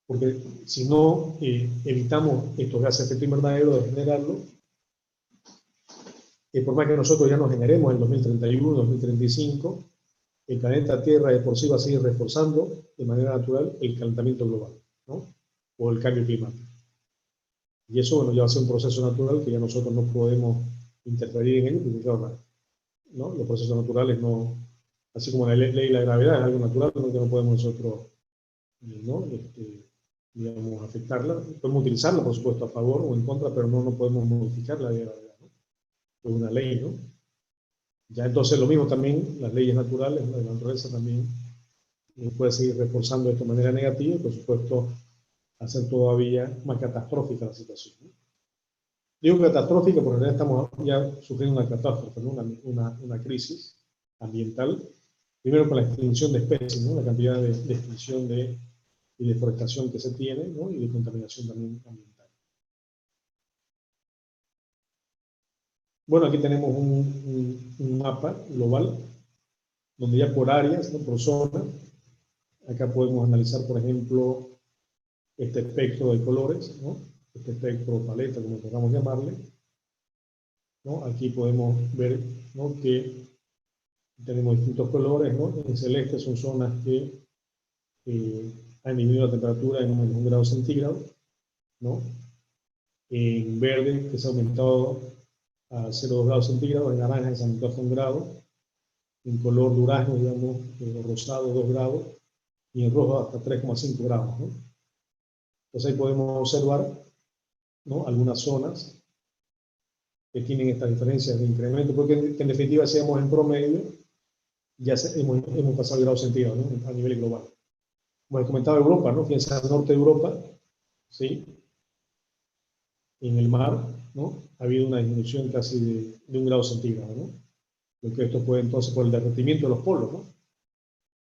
Porque si no evitamos estos gases de efecto invernadero de generarlo, por más que nosotros ya nos generemos en 2031, 2035, el planeta Tierra de por sí va a seguir reforzando de manera natural el calentamiento global, ¿no? O el cambio climático. Y eso, bueno, ya va a ser un proceso natural que ya nosotros no podemos interferir en ello, porque claro, ¿no? Los procesos naturales no, así como la ley de la gravedad es algo natural, no, que no podemos nosotros, ¿no? Digamos, afectarla. Podemos utilizarla, por supuesto, a favor o en contra, pero no podemos modificar la ley de la gravedad, ¿no? Es una ley, ¿no? Ya entonces lo mismo también, las leyes naturales, la naturaleza también puede seguir reforzando esto de manera negativa y, por supuesto, hacer todavía más catastrófica la situación, ¿no? Digo catastrófica porque en realidad estamos ya sufriendo una catástrofe, ¿no? Una crisis ambiental, primero con la extinción de especies, ¿no? La cantidad de extinción y deforestación que se tiene, ¿no? Y de contaminación también ambiental. Bueno, aquí tenemos un mapa global, donde ya por áreas, ¿no? Por zona, acá podemos analizar, por ejemplo, este espectro de colores, ¿no? Este espectro paleta, como queramos llamarle, ¿no? Aquí podemos ver, ¿no? Que tenemos distintos colores, ¿no? En celeste son zonas que han disminuido la temperatura en menos 1 grado centígrado, ¿no? En verde, que se ha aumentado a 0,2 grados centígrados, en naranja se ha aumentado hasta 1 grado, en color durazno, digamos, rosado 2 grados, y en rojo hasta 3,5 grados, ¿no? Entonces ahí podemos observar, ¿no? Algunas zonas que tienen estas diferencias de incremento, porque en definitiva, si vemos en promedio, ya hemos pasado el grado centígrado, ¿no? A nivel global. Como les comentaba, Europa, ¿no? Fíjense al norte de Europa, ¿sí? En el mar, ¿no? Ha habido una disminución casi de 1 grado centígrado, ¿no? Lo que esto puede entonces por el derretimiento de los polos, ¿no?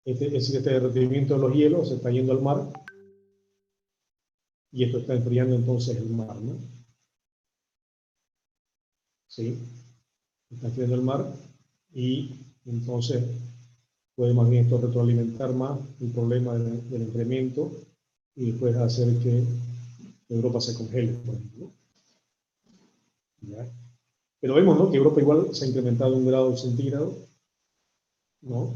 Es decir, este derretimiento de los hielos se está yendo al mar y esto está enfriando entonces el mar, ¿no? ¿Sí? Está enfriando el mar y entonces puede más bien esto retroalimentar más el problema del incremento y después hacer que Europa se congele, por ejemplo. ¿Ya? Pero vemos, ¿no? Que Europa igual se ha incrementado 1 grado centígrado, ¿no?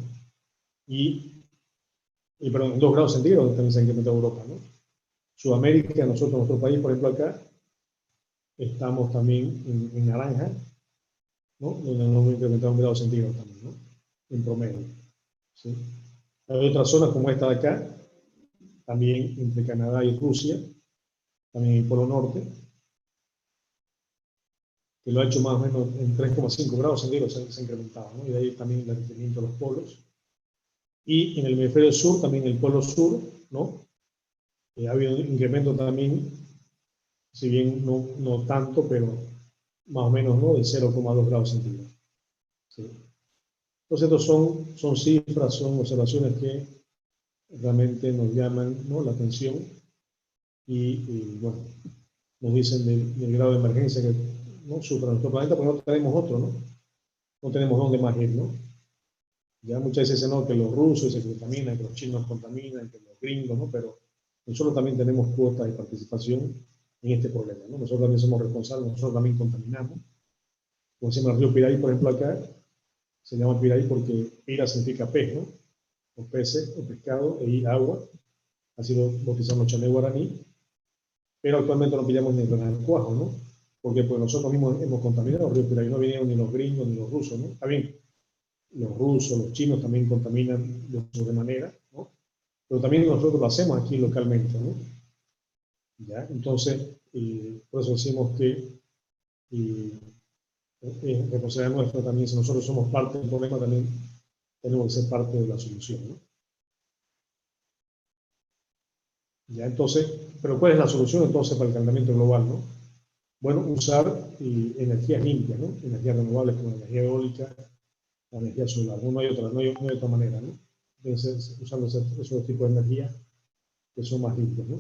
Perdón, 2 grados centígrados también se ha incrementado Europa, ¿no? Sudamérica, nosotros, nuestro país, por ejemplo, acá, estamos también en naranja, ¿no? Donde nos hemos incrementado 1 grado centígrado también, ¿no? En promedio, ¿sí? Hay otras zonas como esta de acá, también entre Canadá y Rusia, también en el Polo Norte, que lo ha hecho más o menos en 3,5 grados centígrados se ha incrementado, ¿no? Y de ahí también el derretimiento de los polos. Y en el hemisferio sur, también en el Polo Sur, ¿no? Ha habido un incremento también, si bien no tanto, pero más o menos, ¿no? De 0,2 grados centígrados. ¿Sí? Entonces, estos son cifras, son observaciones que realmente nos llaman, ¿no? La atención y bueno, nos dicen del grado de emergencia que, ¿no? Sufre nuestro planeta, porque no tenemos otro, ¿no? No tenemos dónde más ir, ¿no? Ya muchas veces dicen, no, que los rusos se contaminan, que los chinos contaminan, que los gringos, ¿no? Pero nosotros también tenemos cuotas de participación en este problema, ¿no? Nosotros también somos responsables, nosotros también contaminamos. Como se llama el río Piraí, por ejemplo, acá, se llama Piraí porque Pira significa pez, ¿no? O peces, o pescado, e agua. Ha sido bautizado en los chané guaraní. Pero actualmente no pillamos ni el renacuajo, ¿no? Porque pues nosotros mismos hemos contaminado el río Piraí. No vinieron ni los gringos ni los rusos, ¿no? Está bien, los rusos, los chinos también contaminan de sobremanera, ¿no? Pero también nosotros lo hacemos aquí localmente, ¿no? ¿Ya? Entonces, por eso decimos que responsabilidad nuestra también, si nosotros somos parte del problema, también tenemos que ser parte de la solución, ¿no? Ya, entonces, pero ¿cuál es la solución entonces para el calentamiento global, no? Bueno, usar energías limpias, ¿no? Energías renovables como la energía eólica, la energía solar. No hay otra manera, ¿no? Entonces, usando esos tipos de energía que son más limpios, ¿no?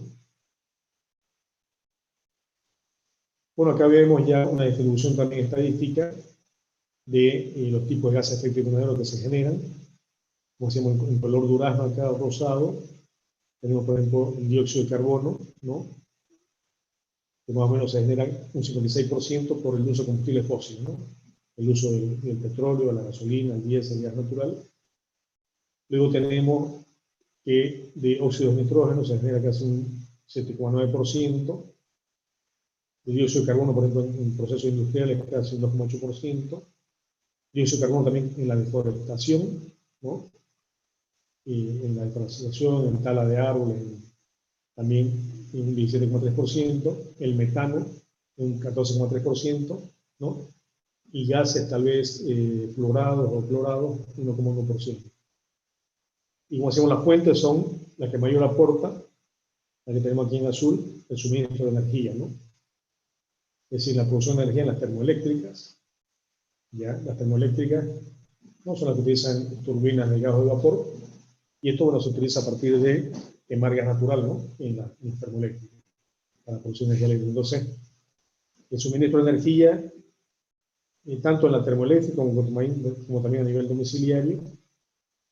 Bueno, acá vemos ya una distribución también estadística de los tipos de gases de efecto invernadero que se generan. Como decíamos, en color durazno acá, rosado, tenemos, por ejemplo, el dióxido de carbono, ¿no? Que más o menos se genera un 56% por el uso de combustibles fósiles, ¿no? El uso del petróleo, la gasolina, el diésel, el gas natural. Luego tenemos que de óxidos de nitrógeno se genera casi un 7,9%. El dióxido de carbono, por ejemplo, en procesos industriales, casi un 2,8%. Dióxido de carbono también en la deforestación, ¿no? Y en la deforestación, en tala de árboles, también un 17,3%. El metano, un 14,3%, ¿no? Y gases tal vez fluorados o clorados, 1,1%. Y como decimos, las fuentes son las que mayor aporta, la que tenemos aquí en azul, el suministro de energía, ¿no? Es decir, la producción de energía en las termoeléctricas. ¿Ya? Las termoeléctricas no son las que utilizan turbinas de gas o de vapor, y esto, bueno, se utiliza a partir de quemar gas natural, ¿no? En las termoeléctricas, para producir energía eléctrica. Entonces, el suministro de energía, tanto en la termoeléctrica como también a nivel domiciliario,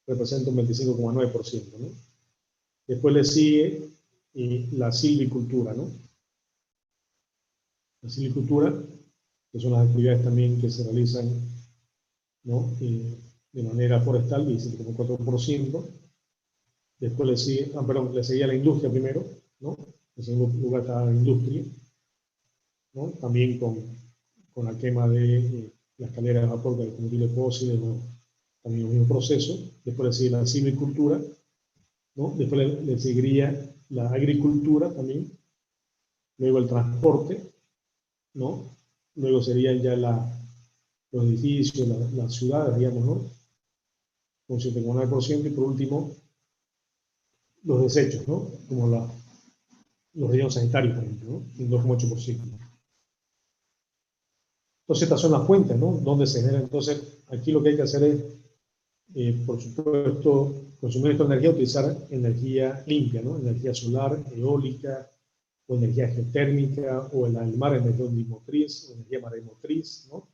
representa un 25,9%, ¿no? Después le sigue la silvicultura, ¿no? La silvicultura, que son las actividades también que se realizan, ¿no? De manera forestal, 17,4%. Después le sigue, le seguía la industria primero, ¿no? En segundo lugar está la industria, ¿no? También con la quema de las calderas de vapor de combustibles fósiles, ¿no? También los mismos procesos. Después le sigue la silvicultura, ¿no? Después le seguiría la agricultura también, luego el transporte, ¿no? Luego serían ya los edificios, las ciudades, digamos, ¿no? Con 7,9%, y por último, los desechos, ¿no? Como los rellenos sanitarios, por ejemplo, ¿no? Un 2,8%. Entonces, estas son las fuentes, ¿no? Donde se genera. Entonces, aquí lo que hay que hacer es, por supuesto, consumir esta energía, utilizar energía limpia, ¿no? Energía solar, eólica, o energía geotérmica, o en el mar, energía ondimotriz, o energía maremotriz, ¿no?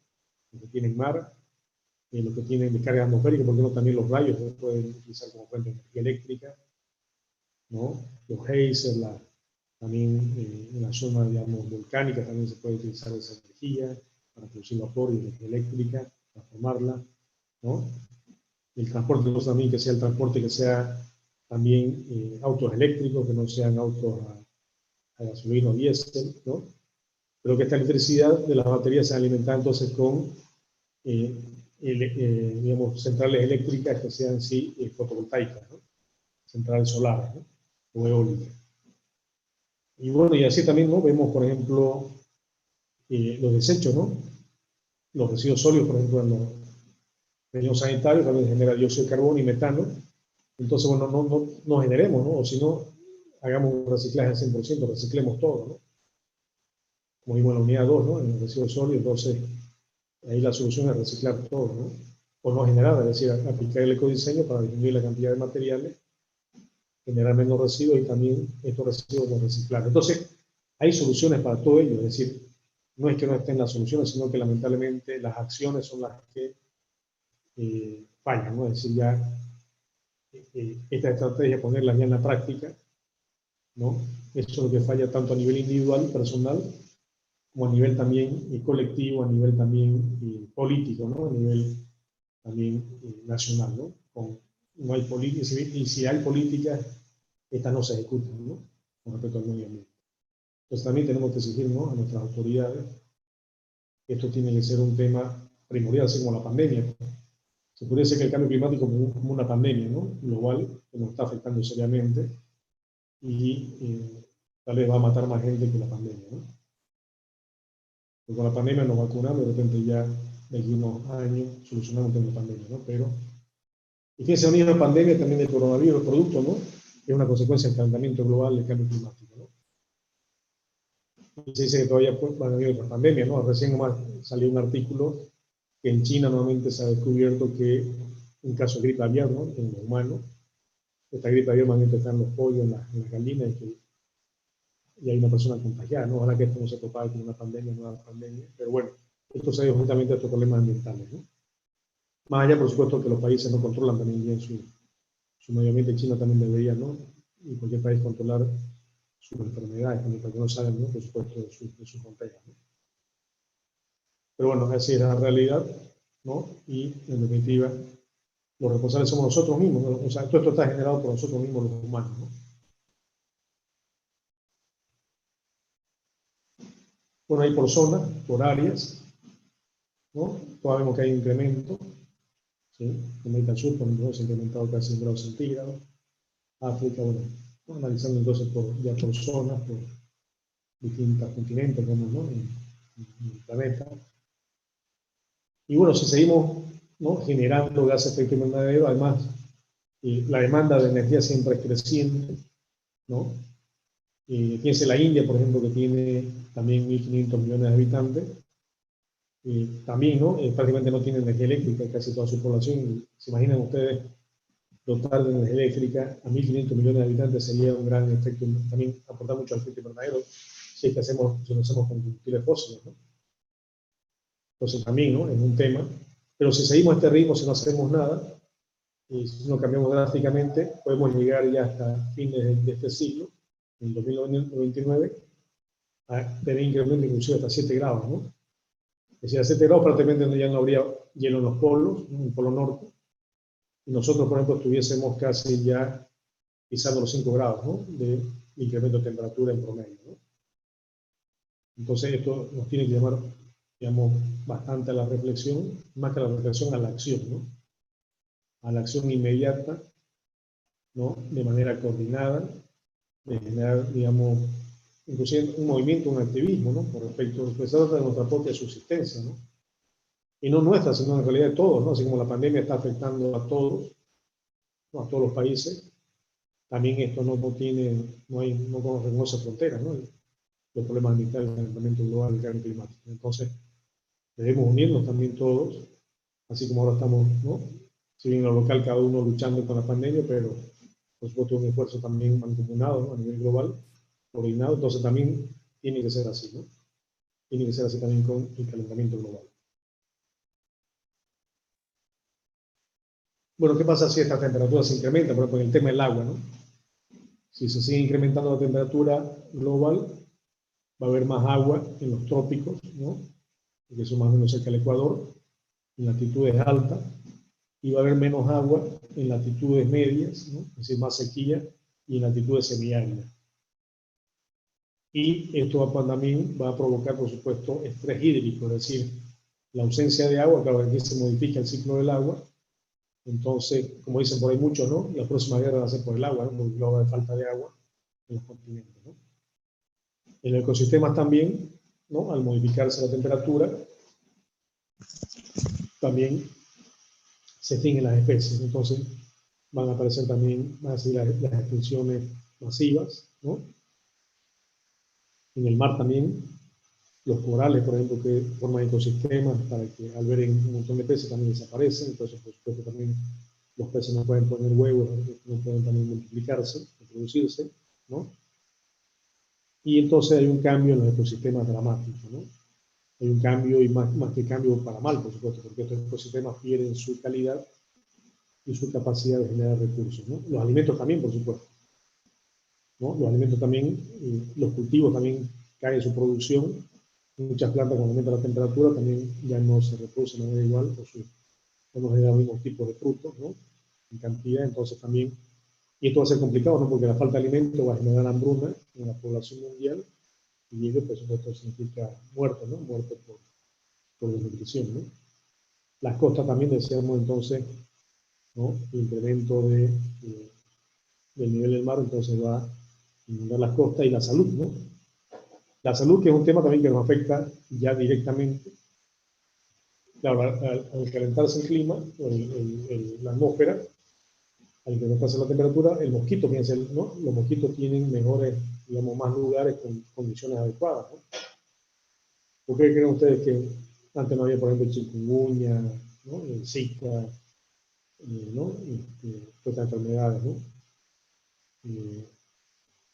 Los que tienen mar, los que tienen descarga atmosférica, porque no también los rayos se pueden utilizar como fuente de energía eléctrica, ¿no? Los geysers, también en la zona, digamos, volcánica también se puede utilizar esa energía para producir vapor y energía eléctrica, transformarla, ¿no? El transporte, entonces, también que sea el transporte que sea también autos eléctricos, que no sean autos a gasolina o diésel, ¿no? Pero que esta electricidad de las baterías sea alimentada entonces con, digamos, centrales eléctricas que sean, sí, fotovoltaicas, ¿no? Centrales solares, ¿no? O eólicas. Y bueno, y así también, ¿no? Vemos, por ejemplo, los desechos, ¿no? Los residuos sólidos, por ejemplo, en los rellenos sanitarios también genera dióxido de carbono y metano. Entonces, bueno, no generemos, ¿no? O si no, hagamos un reciclaje al 100%, reciclemos todo, ¿no? Como vimos en la unidad 2, ¿no? En el residuo sólido, entonces, ahí la solución es reciclar todo, ¿no? O no generar, es decir, aplicar el ecodiseño para disminuir la cantidad de materiales, generar menos residuos y también estos residuos los reciclar. Entonces, hay soluciones para todo ello, es decir, no es que no estén las soluciones, sino que lamentablemente las acciones son las que fallan, ¿no? Es decir, ya esta estrategia, ponerla ya en la práctica, ¿no? Eso es lo que falla tanto a nivel individual, personal, como a nivel también colectivo, a nivel también político, ¿no? A nivel también nacional, ¿no? No hay políticas, y si hay políticas, estas no se ejecutan, ¿no? Con respecto al medio ambiente. Entonces también tenemos que exigir, ¿no? A nuestras autoridades que esto tiene que ser un tema primordial, así como la pandemia. Se podría decir que el cambio climático es como una pandemia, ¿no? Global, que nos está afectando seriamente, y tal vez va a matar más gente que la pandemia, ¿no? Porque con la pandemia nos vacunamos, de repente ya de aquí unos años solucionamos el tema de la pandemia, ¿no? Pero Y fíjense, la misma pandemia también del coronavirus, el producto, ¿no? Es una consecuencia del calentamiento global del cambio climático, ¿no? Y se dice que todavía van a haber otras pandemias, ¿no? Recién nomás salió un artículo que en China nuevamente se ha descubierto que un caso de gripe aviar, ¿no? En los humanos, esta gripe aviar más bien está en los pollos, en las gallinas, y hay una persona contagiada, ¿no? Ojalá que esto no se propague como una pandemia, nueva pandemia, pero bueno, esto se debe justamente a estos problemas ambientales, ¿no? Más allá, por supuesto, que los países no controlan también bien su medio ambiente. China también debería, ¿no? Y cualquier país controlar sus enfermedades, también, para que no salgan, ¿no? Por supuesto, de sus fronteras, ¿no? Pero bueno, así es la realidad, ¿no? Y en definitiva, los responsables somos nosotros mismos, ¿no? O sea, todo esto está generado por nosotros mismos, los humanos, ¿no? Bueno, ahí por zonas, por áreas, ¿no? Todavía vemos que hay incremento, ¿sí? En América del Sur, por ejemplo, se ha incrementado casi 1 grado centígrado. África, bueno, ¿no? Analizando entonces ya por zonas, por distintos continentes, digamos, ¿no? En el planeta. Y bueno, si seguimos, ¿no? Generando gases de efecto invernadero, además, la demanda de energía siempre es creciente, ¿no? Fíjense la India, por ejemplo, que tiene también 1.500 millones de habitantes, también, ¿no? Prácticamente no tiene energía eléctrica, casi toda su población. ¿Se imaginan ustedes dotar de energía eléctrica a 1.500 millones de habitantes? Sería un gran efecto, también aportar mucho al efecto invernadero, si es que si lo hacemos con combustibles fósiles, ¿no? Entonces también, ¿no? Es un tema. Pero si seguimos a este ritmo, si no hacemos nada, y si no cambiamos drásticamente, podemos llegar ya hasta fines de este siglo, en 2029, a tener incremento inclusive hasta 7 grados, ¿no? Es decir, a 7 grados prácticamente ya no habría hielo en los polos, ¿no? En el polo norte, y nosotros, por ejemplo, estuviésemos casi ya pisando los 5 grados, ¿no? De incremento de temperatura en promedio, ¿no? Entonces esto nos tiene que llamar, digamos, bastante a la reflexión, más que a la reflexión, a la acción, ¿no? A la acción inmediata, ¿no? De manera coordinada, de generar, digamos, inclusive un movimiento, un activismo, ¿no? Por respecto de nuestra propia subsistencia, ¿no? Y no nuestra, sino en realidad de todos, ¿no? Así como la pandemia está afectando a todos, ¿no? A todos los países, también esto no reconoce fronteras, ¿no? Los problemas ambientales, el calentamiento global, el cambio climático. Entonces, debemos unirnos también todos, así como ahora estamos, ¿no? Si bien en lo local cada uno luchando con la pandemia, pero por supuesto un esfuerzo también mancomunado, ¿no? A nivel global, coordinado, entonces también tiene que ser así, ¿no? Tiene que ser así también con el calentamiento global. Bueno, ¿qué pasa si esta temperatura se incrementa? Por ejemplo, en el tema del agua, ¿no? Si se sigue incrementando la temperatura global, va a haber más agua en los trópicos, ¿no? Porque eso más o menos cerca del Ecuador, en latitudes altas, y va a haber menos agua en latitudes medias, ¿no? Es decir, más sequía, y en latitudes semiáridas. Y esto también va a provocar, por supuesto, estrés hídrico, es decir, la ausencia de agua, claro, aquí se modifica el ciclo del agua. Entonces, como dicen por ahí muchos, ¿no? La próxima guerra va a ser por el agua, ¿no? Porque va a haber falta de agua en los continentes, ¿no? En los ecosistemas también, ¿no? Al modificarse la temperatura, también se extinguen las especies. Entonces, van a aparecer también, van a seguir las extinciones masivas, ¿no? En el mar también, los corales, por ejemplo, que forman ecosistemas para que al ver un montón de peces también desaparecen. Entonces, por supuesto, también los peces no pueden poner huevos, no pueden también multiplicarse, reproducirse, ¿no? Y entonces hay un cambio en los ecosistemas dramático, ¿no? Hay un cambio, y más que cambio para mal, por supuesto, porque estos ecosistemas pierden su calidad y su capacidad de generar recursos, ¿no? Los alimentos también, por supuesto, ¿no? Los alimentos también, los cultivos también caen su producción. Muchas plantas, cuando aumenta la temperatura, también ya no se reproducen de manera igual, o no generan los mismos tipos de frutos, ¿no? En cantidad, entonces también, y esto va a ser complicado, ¿no? Porque la falta de alimento va a generar hambruna en la población mundial, y ello, por supuesto, significa muerte, ¿no? Muerte por desnutrición, ¿no? Las costas también, decíamos entonces, ¿no? El incremento del nivel del mar, entonces va a inundar las costas, y la salud, ¿no? La salud, que es un tema también que nos afecta ya directamente. Claro, al calentarse el clima, la atmósfera, al incrementarse la temperatura, el mosquito, fíjense, ¿no? Los mosquitos tienen mejores, digamos, más lugares con condiciones adecuadas, ¿no? ¿Por qué creen ustedes que antes no había, por ejemplo, chikungunya, ¿no? El Zika, ¿no? Todas estas enfermedades, ¿no?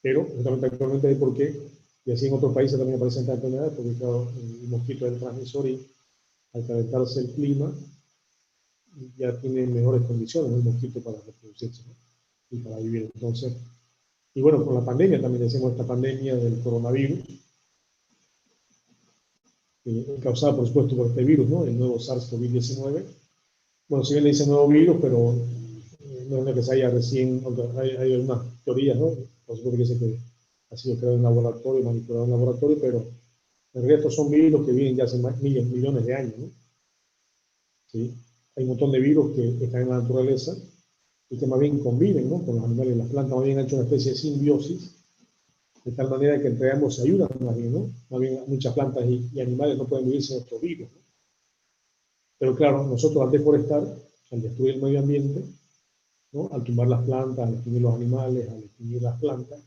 Pero justamente actualmente hay por qué, y así en otros países también aparecen estas enfermedades, porque claro, el mosquito es el transmisor y al calentarse el clima ya tiene mejores condiciones el mosquito para reproducirse, ¿no? Y para vivir. Entonces, y bueno, con la pandemia también decimos esta pandemia del coronavirus, causada por supuesto por este virus, ¿no? El nuevo SARS-CoV-19. Bueno, si bien le dicen nuevo virus, pero no es que se haya recién, hay algunas teorías, ¿no? Por supuesto que dice que ha sido creado en laboratorio, manipulado en laboratorio, pero el resto son virus que viven ya hace millones de años, ¿no? ¿Sí? Hay un montón de virus que están en la naturaleza y que más bien conviven, ¿no? Con los animales y las plantas, más bien han hecho una especie de simbiosis, de tal manera que entre ambos se ayudan más bien, ¿no? Más bien muchas plantas y animales no pueden vivir sin estos virus, ¿no? Pero claro, nosotros al deforestar, al destruir el medio ambiente, ¿no? Al tumbar las plantas, al extinguir los animales, al extinguir las plantas,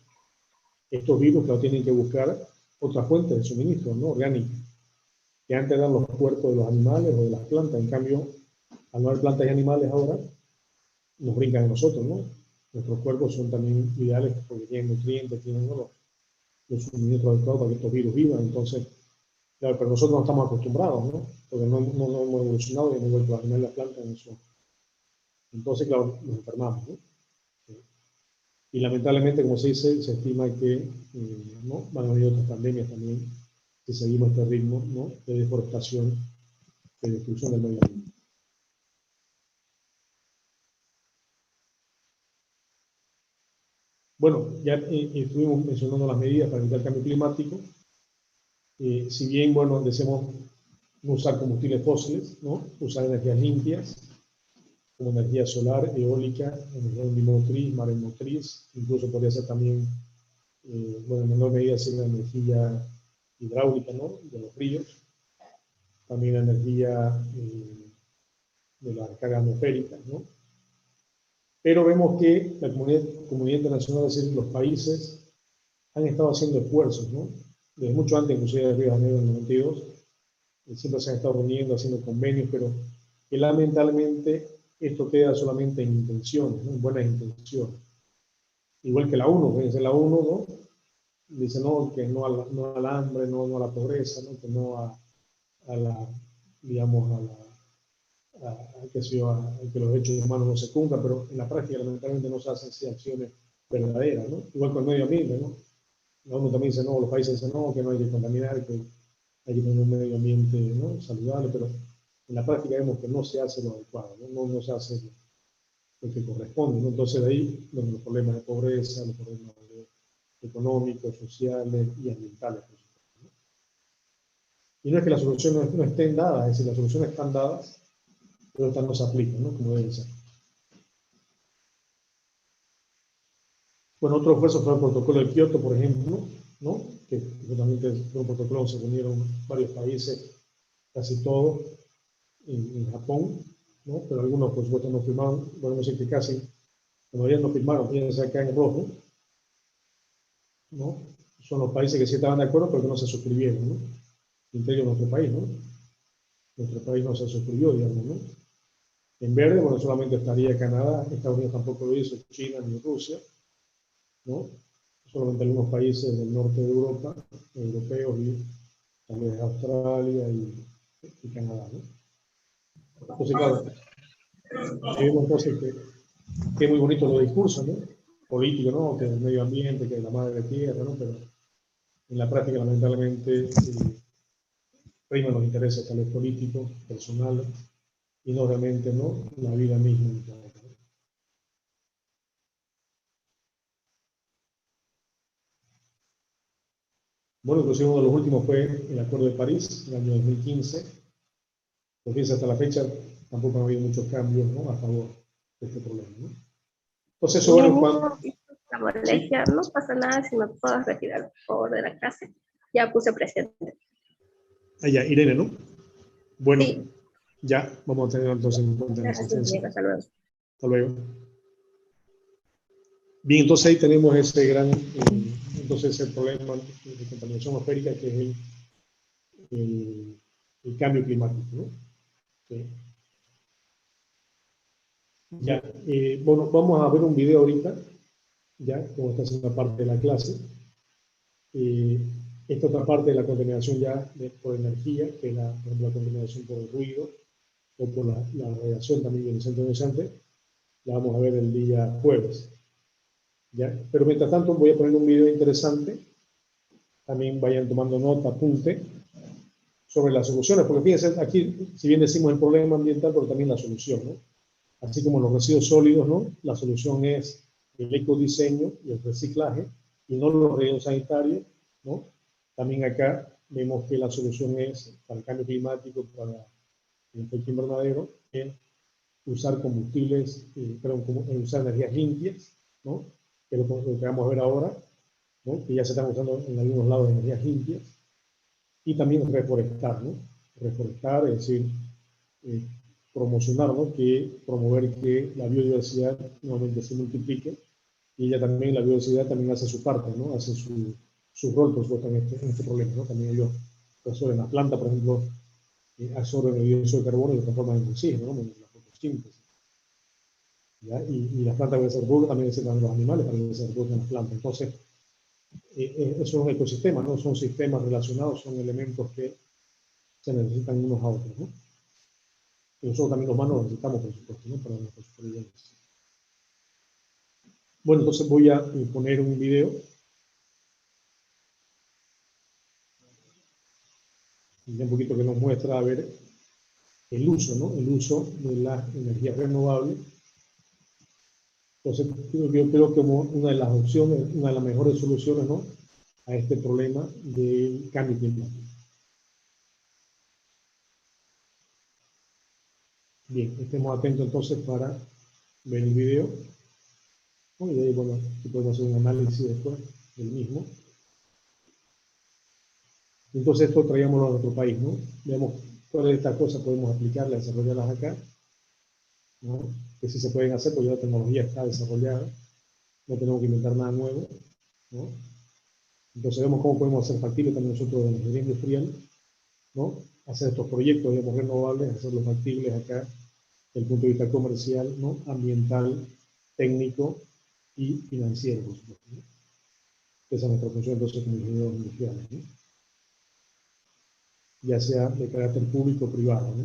estos virus, claro, tienen que buscar otra fuente de suministro, ¿no? Orgánica, que antes eran los cuerpos de los animales o de las plantas. En cambio, al no haber plantas y animales ahora, nos brincan a nosotros, ¿no? Nuestros cuerpos son también ideales porque tienen nutrientes, tienen, ¿no? los suministros adecuados para que estos virus vivan. Entonces, claro, pero nosotros no estamos acostumbrados, ¿no? Porque no hemos evolucionado y hemos vuelto a animar las plantas en eso. Entonces, claro, nos enfermamos, ¿no? Y lamentablemente, como se dice, se estima que ¿no? van a haber otras pandemias también si seguimos este ritmo, ¿no? De deforestación, de destrucción del medio ambiente. Bueno, ya estuvimos mencionando las medidas para evitar el cambio climático. Si bien, bueno, deseamos no usar combustibles fósiles, ¿no? Usar energías limpias, como energía solar, eólica, energía bimotriz, maremotriz, incluso podría ser también, bueno, en menor medida ser la energía hidráulica, ¿no? De los ríos, también la energía de la carga atmosférica, ¿no? Pero vemos que la comunidad internacional, es decir, los países, han estado haciendo esfuerzos, ¿no? Desde mucho antes, inclusive de Río de Janeiro en el 92, siempre se han estado reuniendo, haciendo convenios, pero que lamentablemente esto queda solamente en intenciones, ¿no? En buenas intenciones. Igual que la ONU, fíjense, la ONU, ¿no? Dice no, que no al hambre, no a la pobreza, ¿no? Que no a la, digamos, que los derechos humanos no se cumplan, pero en la práctica lamentablemente no se hacen así acciones verdaderas, ¿no? Igual con el medio ambiente, ¿no? La ONU también dice no, los países dicen no, que no hay que contaminar, que hay que tener un medio ambiente, ¿no? Saludable, pero en la práctica vemos que no se hace lo adecuado, no se hace lo que corresponde, ¿no? Entonces de ahí donde los problemas de pobreza, los problemas económicos, sociales y ambientales, por supuesto, ¿no? Y no es que las soluciones no estén dadas, es decir, las soluciones están dadas, pero estas no se aplican, ¿no? Como deben ser. Bueno, otro esfuerzo fue el protocolo de Kioto, por ejemplo, ¿no? Que justamente fue un protocolo donde se unieron varios países, casi todos, en Japón, ¿no? Pero algunos, por supuesto, no firmaron, podemos decir que casi, la mayoría no firmaron, fíjense acá en rojo, ¿no? Son los países que sí estaban de acuerdo, pero que no se suscribieron, ¿no? Entre nuestro país, ¿no? Nuestro país no se suscribió, digamos, ¿no? En verde, bueno, solamente estaría Canadá, Estados Unidos tampoco lo hizo, China ni Rusia, ¿no? Solamente algunos países del norte de Europa, europeos y también Australia y Canadá, ¿no? Entonces, claro, vemos entonces que es muy bonito los discursos, ¿no? Políticos, ¿no? Que el medio ambiente, que la madre tierra, ¿no? Pero en la práctica, lamentablemente, priman los intereses tal vez políticos, personales, y no realmente, ¿no? La vida misma. Bueno, inclusive uno de los últimos fue el Acuerdo de París, en el año 2015, porque hasta la fecha tampoco ha habido muchos cambios, ¿no? A favor de este problema, ¿no? Entonces, eso, bueno, cuando... La molestia, no pasa nada si me puedo retirar, por favor, de la clase. Ya puse presente. Allá, Irene, ¿no? Bueno, Sí. Ya vamos a tener entonces en cuenta la asistencia. Hasta luego. Hasta luego. Bien, entonces ahí tenemos ese gran, entonces el problema de contaminación atmosférica, que es el cambio climático, ¿no? Sí. Ya, bueno, vamos a ver un video ahorita, ya, como esta segunda parte de la clase. Esta otra parte de la contaminación ya por energía, que es por ejemplo, la contaminación por el ruido o por la radiación también del centro de la vamos a ver el día jueves. ¿Ya? Pero mientras tanto voy a poner un video interesante, también vayan tomando nota, apunte, sobre las soluciones, porque fíjense, aquí si bien decimos el problema ambiental, pero también la solución, ¿no? Así como los residuos sólidos, ¿no? La solución es el ecodiseño y el reciclaje, y no los residuos sanitarios, ¿no? También acá vemos que la solución es, para el cambio climático, para el efecto invernadero, es usar combustibles, usar energías limpias, ¿no? Que es lo que vamos a ver ahora, ¿no? Que ya se están usando en algunos lados energías limpias, y también reforestar, ¿no? Reforestar, es decir, promocionar, ¿no? Promover que la biodiversidad nuevamente se multiplique, y ella también, la biodiversidad también hace su parte, ¿no? Hace su rol, por supuesto, en este problema, ¿no? También ellos resuelven la planta, por ejemplo, absorben el dióxido de carbono y lo transforman en oxígeno, ¿no? En la fotosíntesis. ¿Ya? Y las plantas deben ser reproducen, también necesitan los animales para que se reproduzcan las plantas. Entonces, eso es un ecosistema, ¿no? Son sistemas relacionados, son elementos que se necesitan unos a otros, ¿no? Y nosotros también los humanos necesitamos, por supuesto, ¿no? Para nuestra supervivencia. Bueno, entonces voy a poner un video. Un poquito que nos muestra, a ver, el uso, ¿no? El uso de las energías renovables. Entonces, yo creo que como una de las opciones, una de las mejores soluciones, ¿no? A este problema del cambio climático. Bien, estemos atentos entonces para ver el video. Y de ahí, bueno, aquí podemos hacer un análisis después del mismo. Entonces esto traíamoslo a nuestro país, ¿no? Veamos cuáles de estas cosas podemos aplicarlas, desarrollarlas acá, ¿no? Que sí se pueden hacer porque ya la tecnología está desarrollada, no tenemos que inventar nada nuevo, ¿no? Entonces vemos cómo podemos hacer factible también nosotros de la ingeniería industrial, ¿no? Hacer estos proyectos, digamos, renovables, hacerlos factibles acá desde el punto de vista comercial, ¿no? Ambiental, técnico y financiero, por supuesto, ¿no? Esa es nuestra función entonces como ingenieros industriales, ¿no? Ya sea de carácter público o privado, ¿no?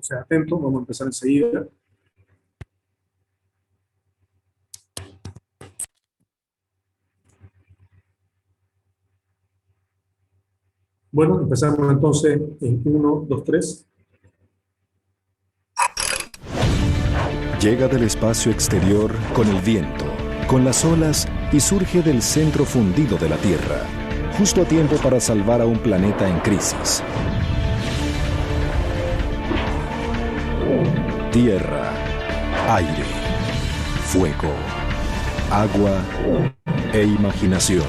O sea, atento, vamos a empezar enseguida. Bueno, empezamos entonces en 1, 2, 3. Llega del espacio exterior con el viento, con las olas y surge del centro fundido de la Tierra, justo a tiempo para salvar a un planeta en crisis. Tierra, aire, fuego, agua e imaginación.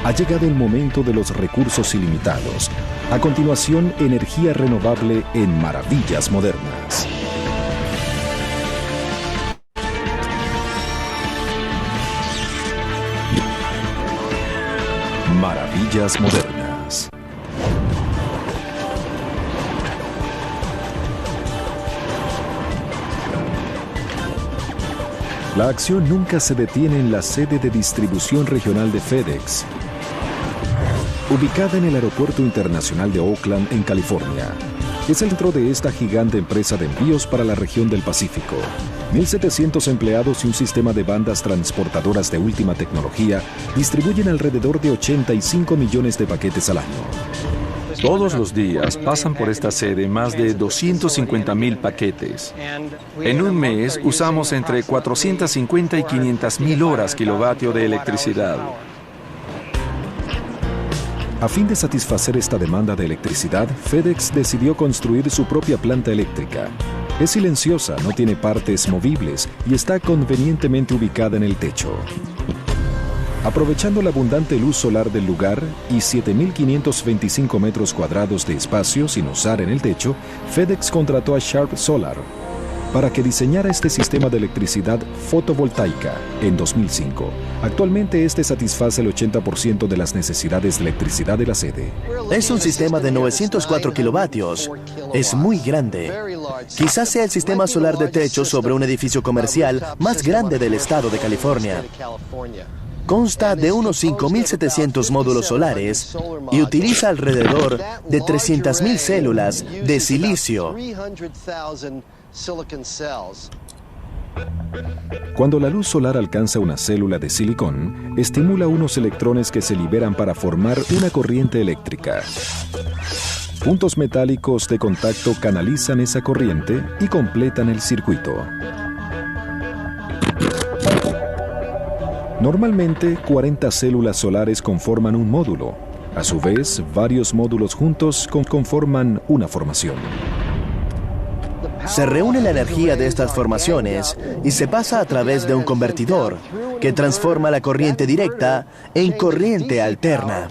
Ha llegado el momento de los recursos ilimitados. A continuación, energía renovable en Maravillas Modernas. Maravillas Modernas. La acción nunca se detiene en la sede de distribución regional de FedEx, ubicada en el Aeropuerto Internacional de Oakland, en California. Es el centro de esta gigante empresa de envíos para la región del Pacífico. 1.700 empleados y un sistema de bandas transportadoras de última tecnología distribuyen alrededor de 85 millones de paquetes al año. Todos los días pasan por esta sede más de 250,000 paquetes. En un mes usamos entre 450 y 500,000 horas kilovatio de electricidad. A fin de satisfacer esta demanda de electricidad, FedEx decidió construir su propia planta eléctrica. Es silenciosa, no tiene partes movibles y está convenientemente ubicada en el techo. Aprovechando la abundante luz solar del lugar y 7.525 metros cuadrados de espacio sin usar en el techo, FedEx contrató a Sharp Solar para que diseñara este sistema de electricidad fotovoltaica en 2005. Actualmente este satisface el 80% de las necesidades de electricidad de la sede. Es un sistema de 904 kilovatios. Es muy grande. Quizás sea el sistema solar de techo sobre un edificio comercial más grande del estado de California. Consta de unos 5.700 módulos solares y utiliza alrededor de 300,000 células de silicio. Cuando la luz solar alcanza una célula de silicón, estimula unos electrones que se liberan para formar una corriente eléctrica. Puntos metálicos de contacto canalizan esa corriente y completan el circuito. Normalmente, 40 células solares conforman un módulo. A su vez, varios módulos juntos conforman una formación. Se reúne la energía de estas formaciones y se pasa a través de un convertidor que transforma la corriente directa en corriente alterna.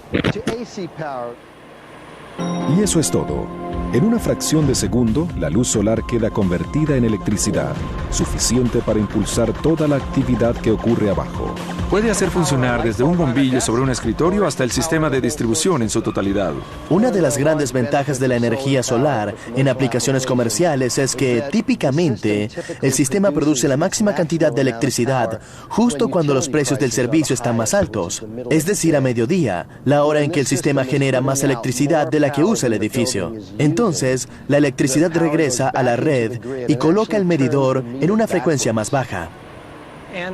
Y eso es todo. En una fracción de segundo, la luz solar queda convertida en electricidad, suficiente para impulsar toda la actividad que ocurre abajo. Puede hacer funcionar desde un bombillo sobre un escritorio hasta el sistema de distribución en su totalidad. Una de las grandes ventajas de la energía solar en aplicaciones comerciales es que, típicamente, el sistema produce la máxima cantidad de electricidad justo cuando los precios del servicio están más altos, es decir, a mediodía, la hora en que el sistema genera más electricidad de la que usa el edificio. Entonces, la electricidad regresa a la red y coloca el medidor en una frecuencia más baja.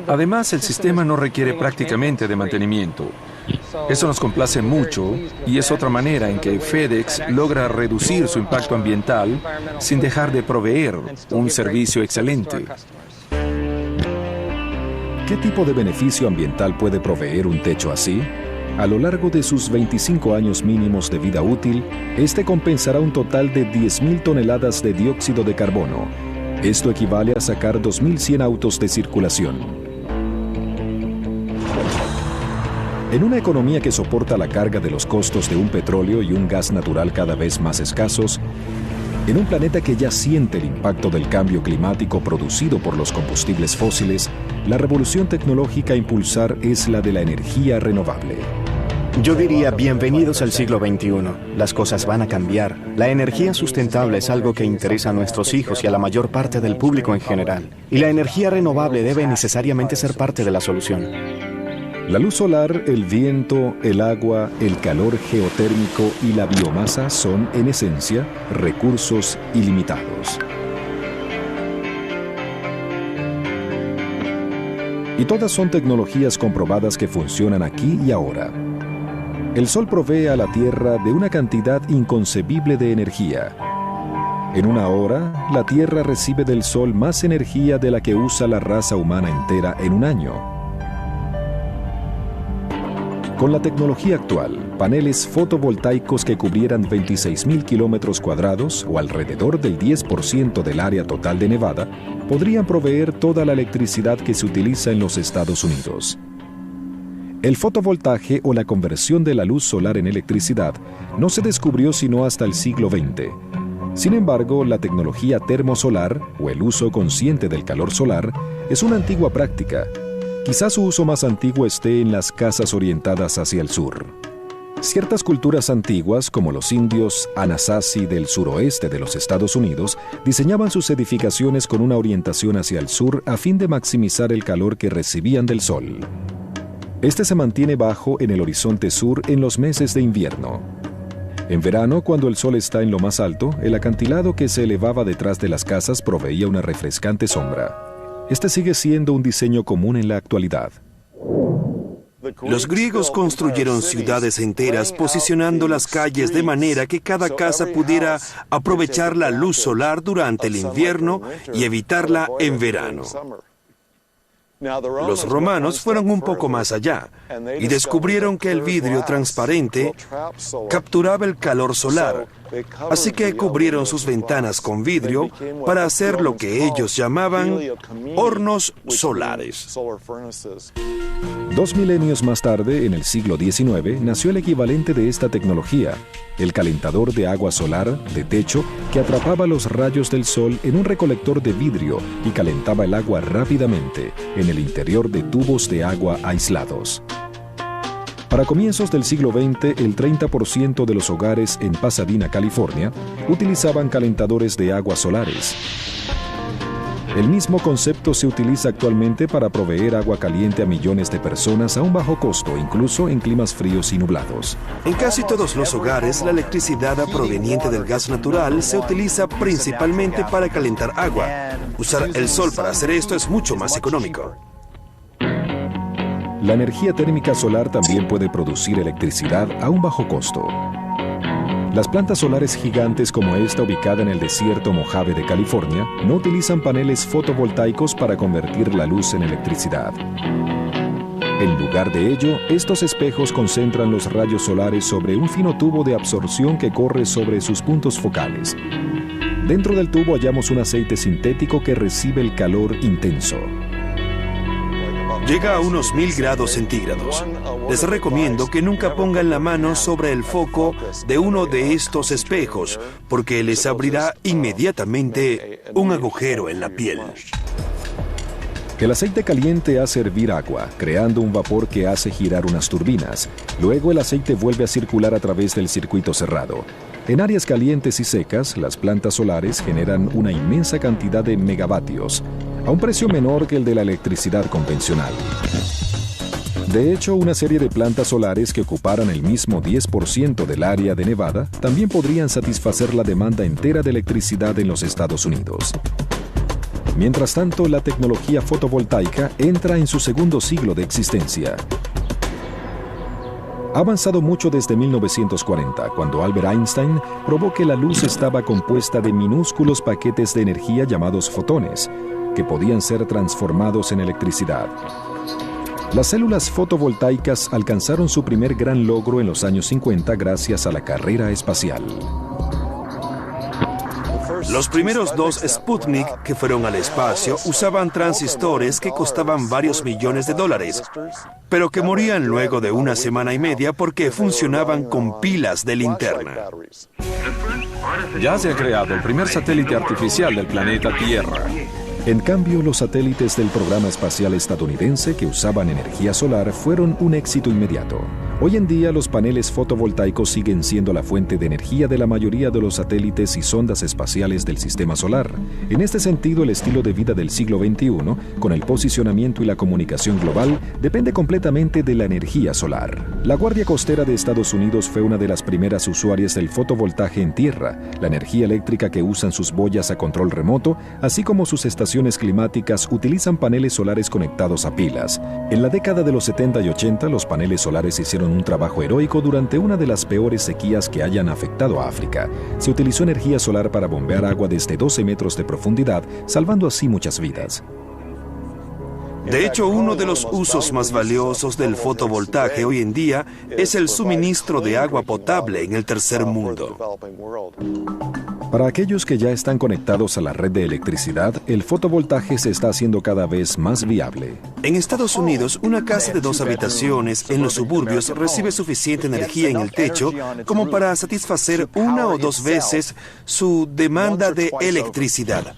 Además, el sistema no requiere prácticamente de mantenimiento. Eso nos complace mucho y es otra manera en que FedEx logra reducir su impacto ambiental sin dejar de proveer un servicio excelente. ¿Qué tipo de beneficio ambiental puede proveer un techo así? A lo largo de sus 25 años mínimos de vida útil, este compensará un total de 10,000 toneladas de dióxido de carbono. Esto equivale a sacar 2.100 autos de circulación. En una economía que soporta la carga de los costos de un petróleo y un gas natural cada vez más escasos, en un planeta que ya siente el impacto del cambio climático producido por los combustibles fósiles, la revolución tecnológica a impulsar es la de la energía renovable. Yo diría, bienvenidos al siglo XXI. Las cosas van a cambiar. La energía sustentable es algo que interesa a nuestros hijos y a la mayor parte del público en general. Y la energía renovable debe necesariamente ser parte de la solución. La luz solar, el viento, el agua, el calor geotérmico y la biomasa son, en esencia, recursos ilimitados. Y todas son tecnologías comprobadas que funcionan aquí y ahora. El Sol provee a la Tierra de una cantidad inconcebible de energía. En una hora, la Tierra recibe del Sol más energía de la que usa la raza humana entera en un año. Con la tecnología actual, paneles fotovoltaicos que cubrieran 26,000 kilómetros cuadrados o alrededor del 10% del área total de Nevada, podrían proveer toda la electricidad que se utiliza en los Estados Unidos. El fotovoltaje o la conversión de la luz solar en electricidad no se descubrió sino hasta el siglo XX. Sin embargo, la tecnología termosolar o el uso consciente del calor solar es una antigua práctica. Quizás su uso más antiguo esté en las casas orientadas hacia el sur. Ciertas culturas antiguas, como los indios Anasazi del suroeste de los Estados Unidos, diseñaban sus edificaciones con una orientación hacia el sur a fin de maximizar el calor que recibían del sol. Este se mantiene bajo en el horizonte sur en los meses de invierno. En verano, cuando el sol está en lo más alto, el acantilado que se elevaba detrás de las casas proveía una refrescante sombra. Este sigue siendo un diseño común en la actualidad. Los griegos construyeron ciudades enteras posicionando las calles de manera que cada casa pudiera aprovechar la luz solar durante el invierno y evitarla en verano. Los romanos fueron un poco más allá y descubrieron que el vidrio transparente capturaba el calor solar, así que cubrieron sus ventanas con vidrio para hacer lo que ellos llamaban hornos solares. 2 milenios más tarde, en el siglo XIX, nació el equivalente de esta tecnología, el calentador de agua solar de techo que atrapaba los rayos del sol en un recolector de vidrio y calentaba el agua rápidamente en el interior de tubos de agua aislados. Para comienzos del siglo XX, el 30% de los hogares en Pasadena, California, utilizaban calentadores de agua solares. El mismo concepto se utiliza actualmente para proveer agua caliente a millones de personas a un bajo costo, incluso en climas fríos y nublados. En casi todos los hogares, la electricidad proveniente del gas natural se utiliza principalmente para calentar agua. Usar el sol para hacer esto es mucho más económico. La energía térmica solar también puede producir electricidad a un bajo costo. Las plantas solares gigantes como esta ubicada en el desierto Mojave de California no utilizan paneles fotovoltaicos para convertir la luz en electricidad. En lugar de ello, estos espejos concentran los rayos solares sobre un fino tubo de absorción que corre sobre sus puntos focales. Dentro del tubo hallamos un aceite sintético que recibe el calor intenso. Llega a unos 1000 grados centígrados. Les recomiendo que nunca pongan la mano sobre el foco de uno de estos espejos, porque les abrirá inmediatamente un agujero en la piel. El aceite caliente hace hervir agua, creando un vapor que hace girar unas turbinas. Luego el aceite vuelve a circular a través del circuito cerrado. En áreas calientes y secas, las plantas solares generan una inmensa cantidad de megavatios, a un precio menor que el de la electricidad convencional. De hecho, una serie de plantas solares que ocuparan el mismo 10% del área de Nevada también podrían satisfacer la demanda entera de electricidad en los Estados Unidos. Mientras tanto, la tecnología fotovoltaica entra en su segundo siglo de existencia. Ha avanzado mucho desde 1940, cuando Albert Einstein probó que la luz estaba compuesta de minúsculos paquetes de energía llamados fotones, que podían ser transformados en electricidad. Las células fotovoltaicas alcanzaron su primer gran logro en los años 50 gracias a la carrera espacial. Los primeros 2 Sputnik que fueron al espacio usaban transistores que costaban varios millones de dólares, pero que morían luego de una semana y media porque funcionaban con pilas de linterna. Ya se ha creado el primer satélite artificial del planeta Tierra. En cambio, los satélites del programa espacial estadounidense que usaban energía solar fueron un éxito inmediato. Hoy en día, los paneles fotovoltaicos siguen siendo la fuente de energía de la mayoría de los satélites y sondas espaciales del sistema solar. En este sentido, el estilo de vida del siglo XXI, con el posicionamiento y la comunicación global, depende completamente de la energía solar. La Guardia Costera de Estados Unidos fue una de las primeras usuarias del fotovoltaje en tierra, la energía eléctrica que usan sus boyas a control remoto, así como sus estaciones climáticas utilizan paneles solares conectados a pilas. En la década de los 70 y 80, los paneles solares hicieron un trabajo heroico durante una de las peores sequías que hayan afectado a África. Se utilizó energía solar para bombear agua desde 12 metros de profundidad, salvando así muchas vidas. De hecho, uno de los usos más valiosos del fotovoltaje hoy en día es el suministro de agua potable en el tercer mundo. Para aquellos que ya están conectados a la red de electricidad, el fotovoltaje se está haciendo cada vez más viable. En Estados Unidos, una casa de 2 habitaciones en los suburbios recibe suficiente energía en el techo como para satisfacer 1 o 2 veces su demanda de electricidad.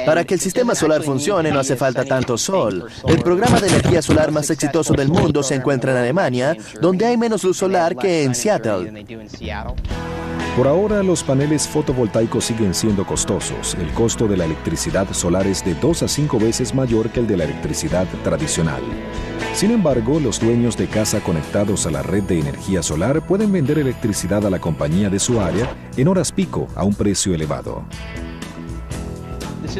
Para que el sistema solar funcione no hace falta tanto sol. El programa de energía solar más exitoso del mundo se encuentra en Alemania, donde hay menos luz solar que en Seattle. Por ahora, los paneles fotovoltaicos siguen siendo costosos. El costo de la electricidad solar es de 2 a 5 veces mayor que el de la electricidad tradicional. Sin embargo, los dueños de casa conectados a la red de energía solar pueden vender electricidad a la compañía de su área en horas pico a un precio elevado.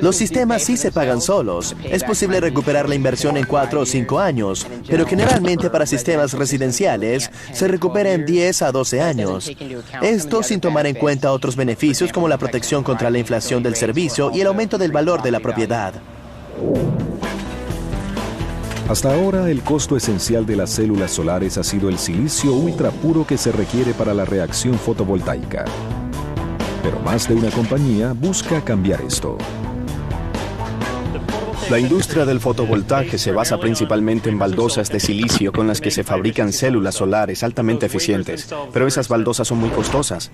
Los sistemas sí se pagan solos. Es posible recuperar la inversión en 4 o 5 años, pero generalmente para sistemas residenciales se recupera en 10 a 12 años. Esto sin tomar en cuenta otros beneficios como la protección contra la inflación del servicio y el aumento del valor de la propiedad. Hasta ahora, el costo esencial de las células solares ha sido el silicio ultra puro que se requiere para la reacción fotovoltaica. Pero más de una compañía busca cambiar esto. La industria del fotovoltaje se basa principalmente en baldosas de silicio con las que se fabrican células solares altamente eficientes, pero esas baldosas son muy costosas.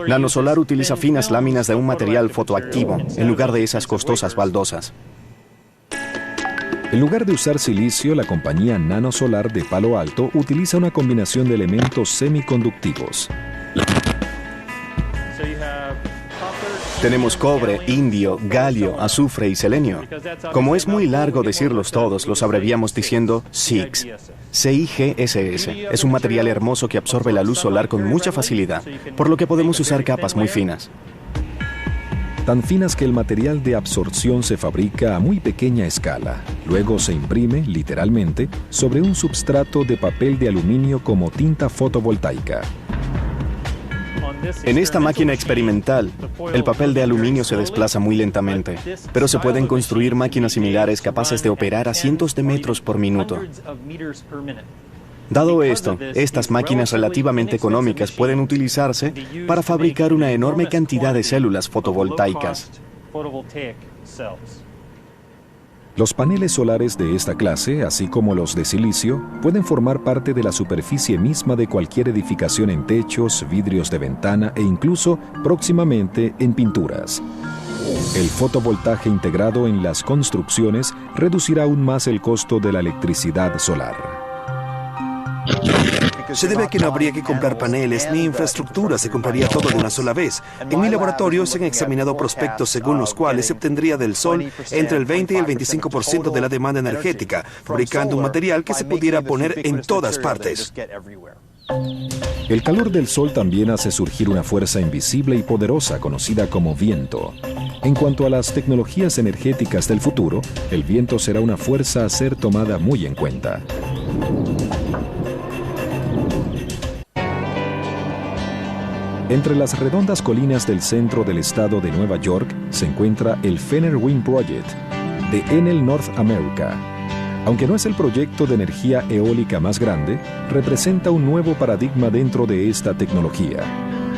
Nanosolar utiliza finas láminas de un material fotoactivo en lugar de esas costosas baldosas. En lugar de usar silicio, la compañía Nanosolar de Palo Alto utiliza una combinación de elementos semiconductivos. Tenemos cobre, indio, galio, azufre y selenio. Como es muy largo decirlos todos, los abreviamos diciendo CIGS. CIGSS. Es un material hermoso que absorbe la luz solar con mucha facilidad, por lo que podemos usar capas muy finas. Tan finas que el material de absorción se fabrica a muy pequeña escala. Luego se imprime, literalmente, sobre un substrato de papel de aluminio como tinta fotovoltaica. En esta máquina experimental, el papel de aluminio se desplaza muy lentamente, pero se pueden construir máquinas similares capaces de operar a cientos de metros por minuto. Dado esto, estas máquinas relativamente económicas pueden utilizarse para fabricar una enorme cantidad de células fotovoltaicas. Los paneles solares de esta clase, así como los de silicio, pueden formar parte de la superficie misma de cualquier edificación en techos, vidrios de ventana e incluso, próximamente, en pinturas. El fotovoltaje integrado en las construcciones reducirá aún más el costo de la electricidad solar. Se debe a que no habría que comprar paneles ni infraestructura, se compraría todo de una sola vez. En mi laboratorio se han examinado prospectos según los cuales se obtendría del sol entre el 20 y el 25% de la demanda energética, fabricando un material que se pudiera poner en todas partes. El calor del sol también hace surgir una fuerza invisible y poderosa conocida como viento. En cuanto a las tecnologías energéticas del futuro, el viento será una fuerza a ser tomada muy en cuenta. Entre las redondas colinas del centro del estado de Nueva York se encuentra el Fenner Wind Project de Enel North America. Aunque no es el proyecto de energía eólica más grande, representa un nuevo paradigma dentro de esta tecnología,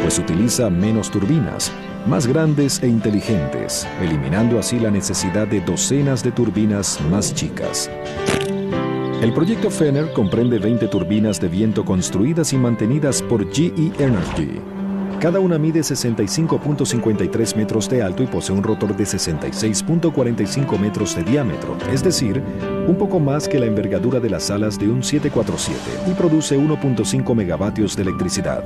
pues utiliza menos turbinas, más grandes e inteligentes, eliminando así la necesidad de docenas de turbinas más chicas. El proyecto Fenner comprende 20 turbinas de viento construidas y mantenidas por GE Energy. Cada una mide 65.53 metros de alto y posee un rotor de 66.45 metros de diámetro, es decir, un poco más que la envergadura de las alas de un 747, y produce 1.5 megavatios de electricidad.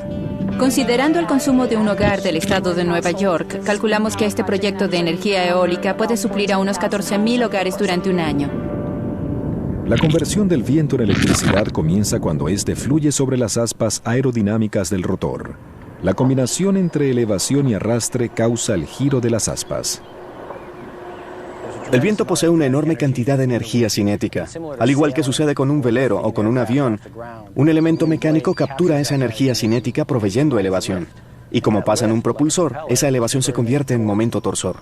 Considerando el consumo de un hogar del estado de Nueva York, calculamos que este proyecto de energía eólica puede suplir a unos 14.000 hogares durante un año. La conversión del viento en electricidad comienza cuando éste fluye sobre las aspas aerodinámicas del rotor. La combinación entre elevación y arrastre causa el giro de las aspas. El viento posee una enorme cantidad de energía cinética. Al igual que sucede con un velero o con un avión, un elemento mecánico captura esa energía cinética proveyendo elevación. Y como pasa en un propulsor, esa elevación se convierte en momento torsor.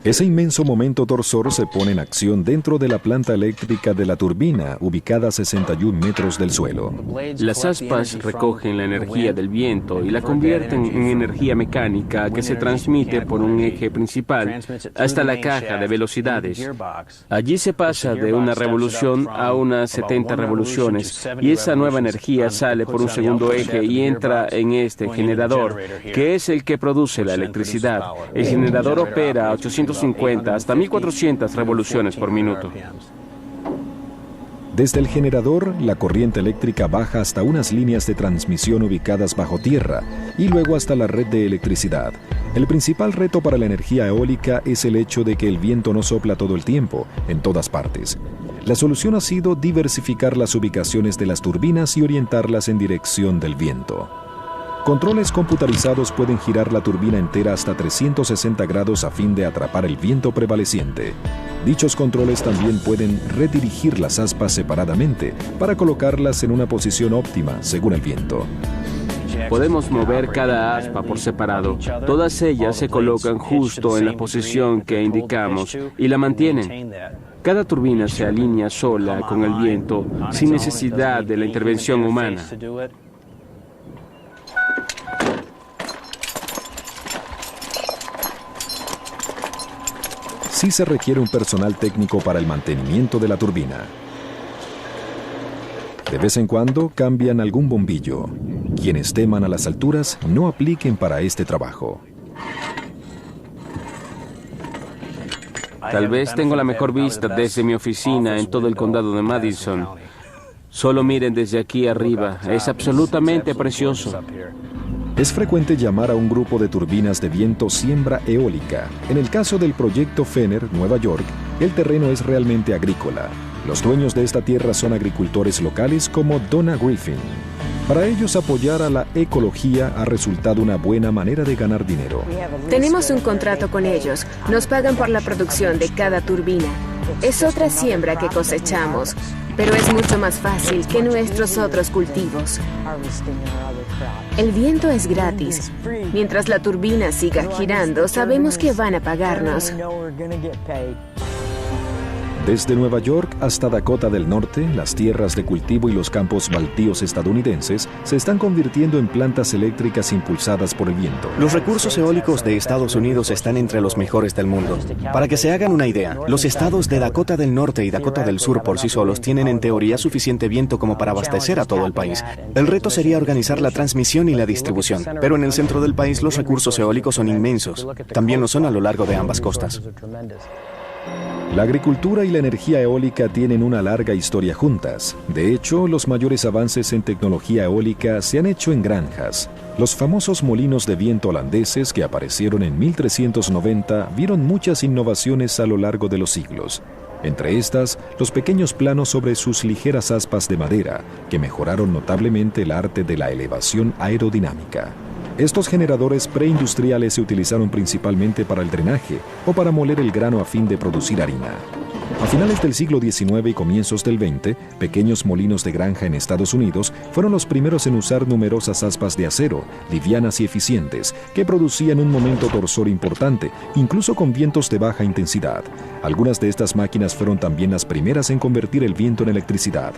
Ese inmenso momento torsor se pone en acción dentro de la planta eléctrica de la turbina, ubicada a 61 metros del suelo. Las aspas recogen la energía del viento y la convierten en energía mecánica que se transmite por un eje principal hasta la caja de velocidades. Allí se pasa de una revolución a unas 70 revoluciones y esa nueva energía sale por un segundo eje y entra en este generador, que es el que produce la electricidad. El generador opera a 850 hasta 1400 revoluciones por minuto. Desde el generador, la corriente eléctrica baja hasta unas líneas de transmisión ubicadas bajo tierra y luego hasta la red de electricidad. El principal reto para la energía eólica es el hecho de que el viento no sopla todo el tiempo, en todas partes. La solución ha sido diversificar las ubicaciones de las turbinas y orientarlas en dirección del viento. Controles computarizados pueden girar la turbina entera hasta 360 grados a fin de atrapar el viento prevaleciente. Dichos controles también pueden redirigir las aspas separadamente para colocarlas en una posición óptima según el viento. Podemos mover cada aspa por separado. Todas ellas se colocan justo en la posición que indicamos y la mantienen. Cada turbina se alinea sola con el viento sin necesidad de la intervención humana. Sí se requiere un personal técnico para el mantenimiento de la turbina. De vez en cuando cambian algún bombillo. Quienes teman a las alturas no apliquen para este trabajo. Tal vez tengo la mejor vista desde mi oficina en todo el condado de Madison. Solo miren desde aquí arriba, es absolutamente precioso. Es frecuente llamar a un grupo de turbinas de viento siembra eólica. En el caso del proyecto Fenner, Nueva York, el terreno es realmente agrícola. Los dueños de esta tierra son agricultores locales como Donna Griffin. Para ellos, apoyar a la ecología ha resultado una buena manera de ganar dinero. Tenemos un contrato con ellos. Nos pagan por la producción de cada turbina. Es otra siembra que cosechamos, pero es mucho más fácil que nuestros otros cultivos. El viento es gratis. Mientras la turbina siga girando, sabemos que van a pagarnos. Desde Nueva York hasta Dakota del Norte, las tierras de cultivo y los campos baldíos estadounidenses se están convirtiendo en plantas eléctricas impulsadas por el viento. Los recursos eólicos de Estados Unidos están entre los mejores del mundo. Para que se hagan una idea, los estados de Dakota del Norte y Dakota del Sur por sí solos tienen en teoría suficiente viento como para abastecer a todo el país. El reto sería organizar la transmisión y la distribución, pero en el centro del país los recursos eólicos son inmensos. También lo son a lo largo de ambas costas. La agricultura y la energía eólica tienen una larga historia juntas. De hecho, los mayores avances en tecnología eólica se han hecho en granjas. Los famosos molinos de viento holandeses que aparecieron en 1390 vieron muchas innovaciones a lo largo de los siglos. Entre estas, los pequeños planos sobre sus ligeras aspas de madera, que mejoraron notablemente el arte de la elevación aerodinámica. Estos generadores preindustriales se utilizaron principalmente para el drenaje o para moler el grano a fin de producir harina. A finales del siglo XIX y comienzos del XX, pequeños molinos de granja en Estados Unidos fueron los primeros en usar numerosas aspas de acero, livianas y eficientes, que producían un momento torsor importante, incluso con vientos de baja intensidad. Algunas de estas máquinas fueron también las primeras en convertir el viento en electricidad.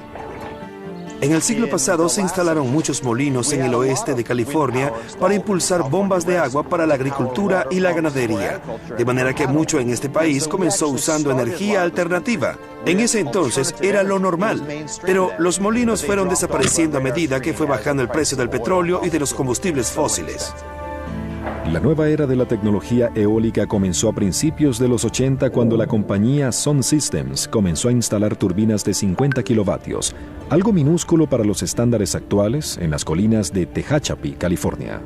En el siglo pasado se instalaron muchos molinos en el oeste de California para impulsar bombas de agua para la agricultura y la ganadería, de manera que mucho en este país comenzó usando energía alternativa. En ese entonces era lo normal, pero los molinos fueron desapareciendo a medida que fue bajando el precio del petróleo y de los combustibles fósiles. La nueva era de la tecnología eólica comenzó a principios de los 80 cuando la compañía Sun Systems comenzó a instalar turbinas de 50 kilovatios, algo minúsculo para los estándares actuales, en las colinas de Tehachapi, California.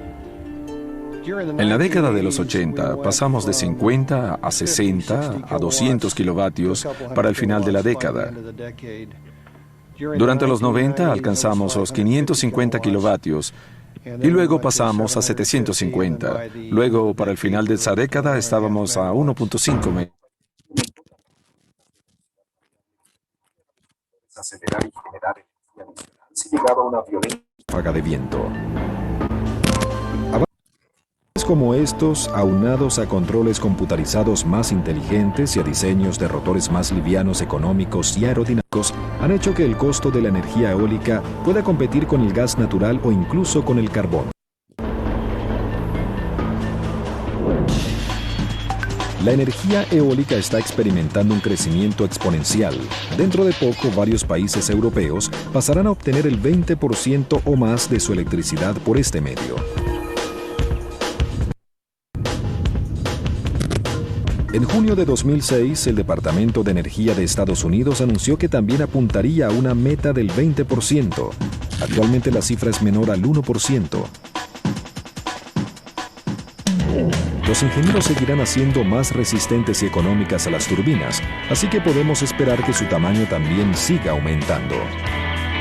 En la década de los 80 pasamos de 50 a 60 a 200 kilovatios para el final de la década. Durante los 90 alcanzamos los 550 kilovatios y luego pasamos a 750. Luego, para el final de esa década, estábamos a 1.5 metros. Acelerar y generar energía adicional si llegaba una violenta ráfaga de viento. Avances como estos, aunados a controles computarizados más inteligentes y a diseños de rotores más livianos, económicos y aerodinámicos, han hecho que el costo de la energía eólica pueda competir con el gas natural o incluso con el carbón. La energía eólica está experimentando un crecimiento exponencial. Dentro de poco, varios países europeos pasarán a obtener el 20% o más de su electricidad por este medio. En junio de 2006, el Departamento de Energía de Estados Unidos anunció que también apuntaría a una meta del 20%. Actualmente la cifra es menor al 1%. Los ingenieros seguirán haciendo más resistentes y económicas a las turbinas, así que podemos esperar que su tamaño también siga aumentando.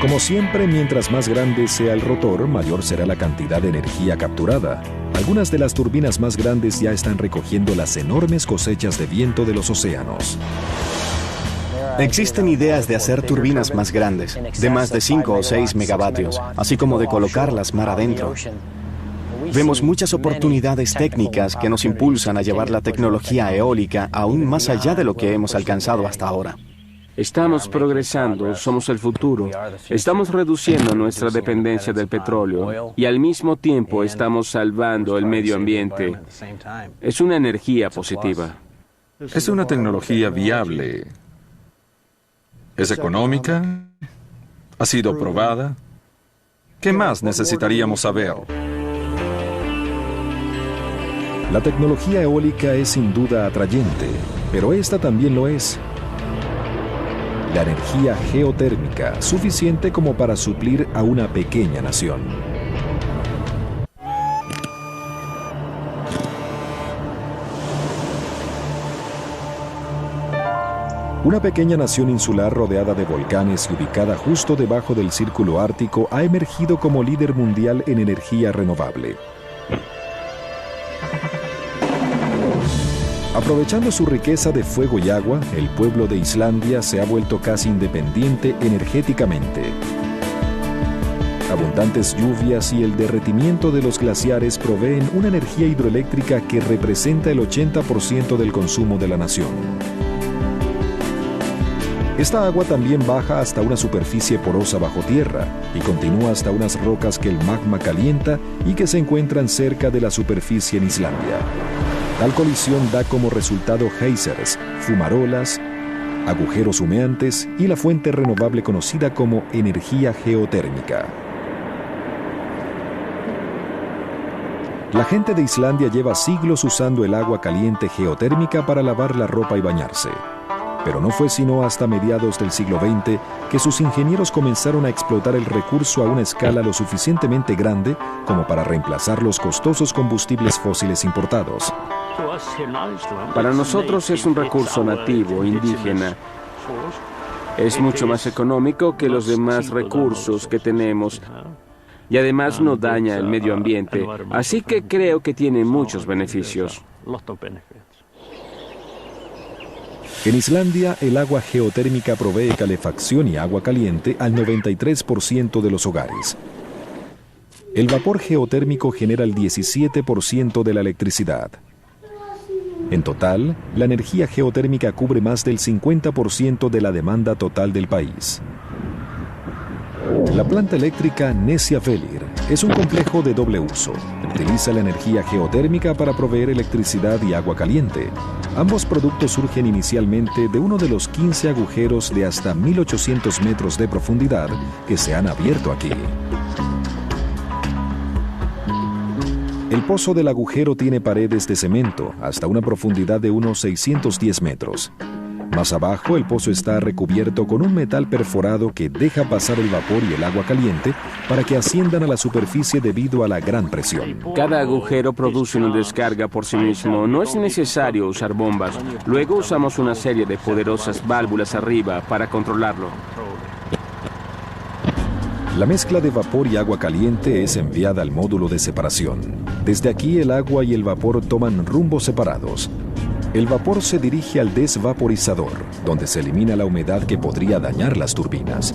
Como siempre, mientras más grande sea el rotor, mayor será la cantidad de energía capturada. Algunas de las turbinas más grandes ya están recogiendo las enormes cosechas de viento de los océanos. Existen ideas de hacer turbinas más grandes, de más de 5 o 6 megavatios, así como de colocarlas mar adentro. Vemos muchas oportunidades técnicas que nos impulsan a llevar la tecnología eólica aún más allá de lo que hemos alcanzado hasta ahora. Estamos progresando, somos el futuro. Estamos reduciendo nuestra dependencia del petróleo y al mismo tiempo estamos salvando el medio ambiente. Es una energía positiva. Es una tecnología viable. Es económica. Ha sido probada. ¿Qué más necesitaríamos saber? La tecnología eólica es sin duda atrayente, pero esta también lo es. La energía geotérmica, suficiente como para suplir a una pequeña nación. Una pequeña nación insular rodeada de volcanes y ubicada justo debajo del círculo ártico ha emergido como líder mundial en energía renovable. Aprovechando su riqueza de fuego y agua, el pueblo de Islandia se ha vuelto casi independiente energéticamente. Abundantes lluvias y el derretimiento de los glaciares proveen una energía hidroeléctrica que representa el 80% del consumo de la nación. Esta agua también baja hasta una superficie porosa bajo tierra y continúa hasta unas rocas que el magma calienta y que se encuentran cerca de la superficie en Islandia. Tal colisión da como resultado geysers, fumarolas, agujeros humeantes y la fuente renovable conocida como energía geotérmica. La gente de Islandia lleva siglos usando el agua caliente geotérmica para lavar la ropa y bañarse. Pero no fue sino hasta mediados del siglo XX que sus ingenieros comenzaron a explotar el recurso a una escala lo suficientemente grande como para reemplazar los costosos combustibles fósiles importados. Para nosotros es un recurso nativo, indígena. Es mucho más económico que los demás recursos que tenemos y además no daña el medio ambiente, así que creo que tiene muchos beneficios. En Islandia, el agua geotérmica provee calefacción y agua caliente al 93% de los hogares. El vapor geotérmico genera el 17% de la electricidad. En total, la energía geotérmica cubre más del 50% de la demanda total del país. La planta eléctrica Nesjavellir es un complejo de doble uso. Utiliza la energía geotérmica para proveer electricidad y agua caliente. Ambos productos surgen inicialmente de uno de los 15 agujeros de hasta 1.800 metros de profundidad que se han abierto aquí. El pozo del agujero tiene paredes de cemento hasta una profundidad de unos 610 metros. Más abajo, el pozo está recubierto con un metal perforado que deja pasar el vapor y el agua caliente para que asciendan a la superficie debido a la gran presión. Cada agujero produce una descarga por sí mismo. No es necesario usar bombas. Luego usamos una serie de poderosas válvulas arriba para controlarlo. La mezcla de vapor y agua caliente es enviada al módulo de separación. Desde aquí el agua y el vapor toman rumbos separados. El vapor se dirige al desvaporizador, donde se elimina la humedad que podría dañar las turbinas.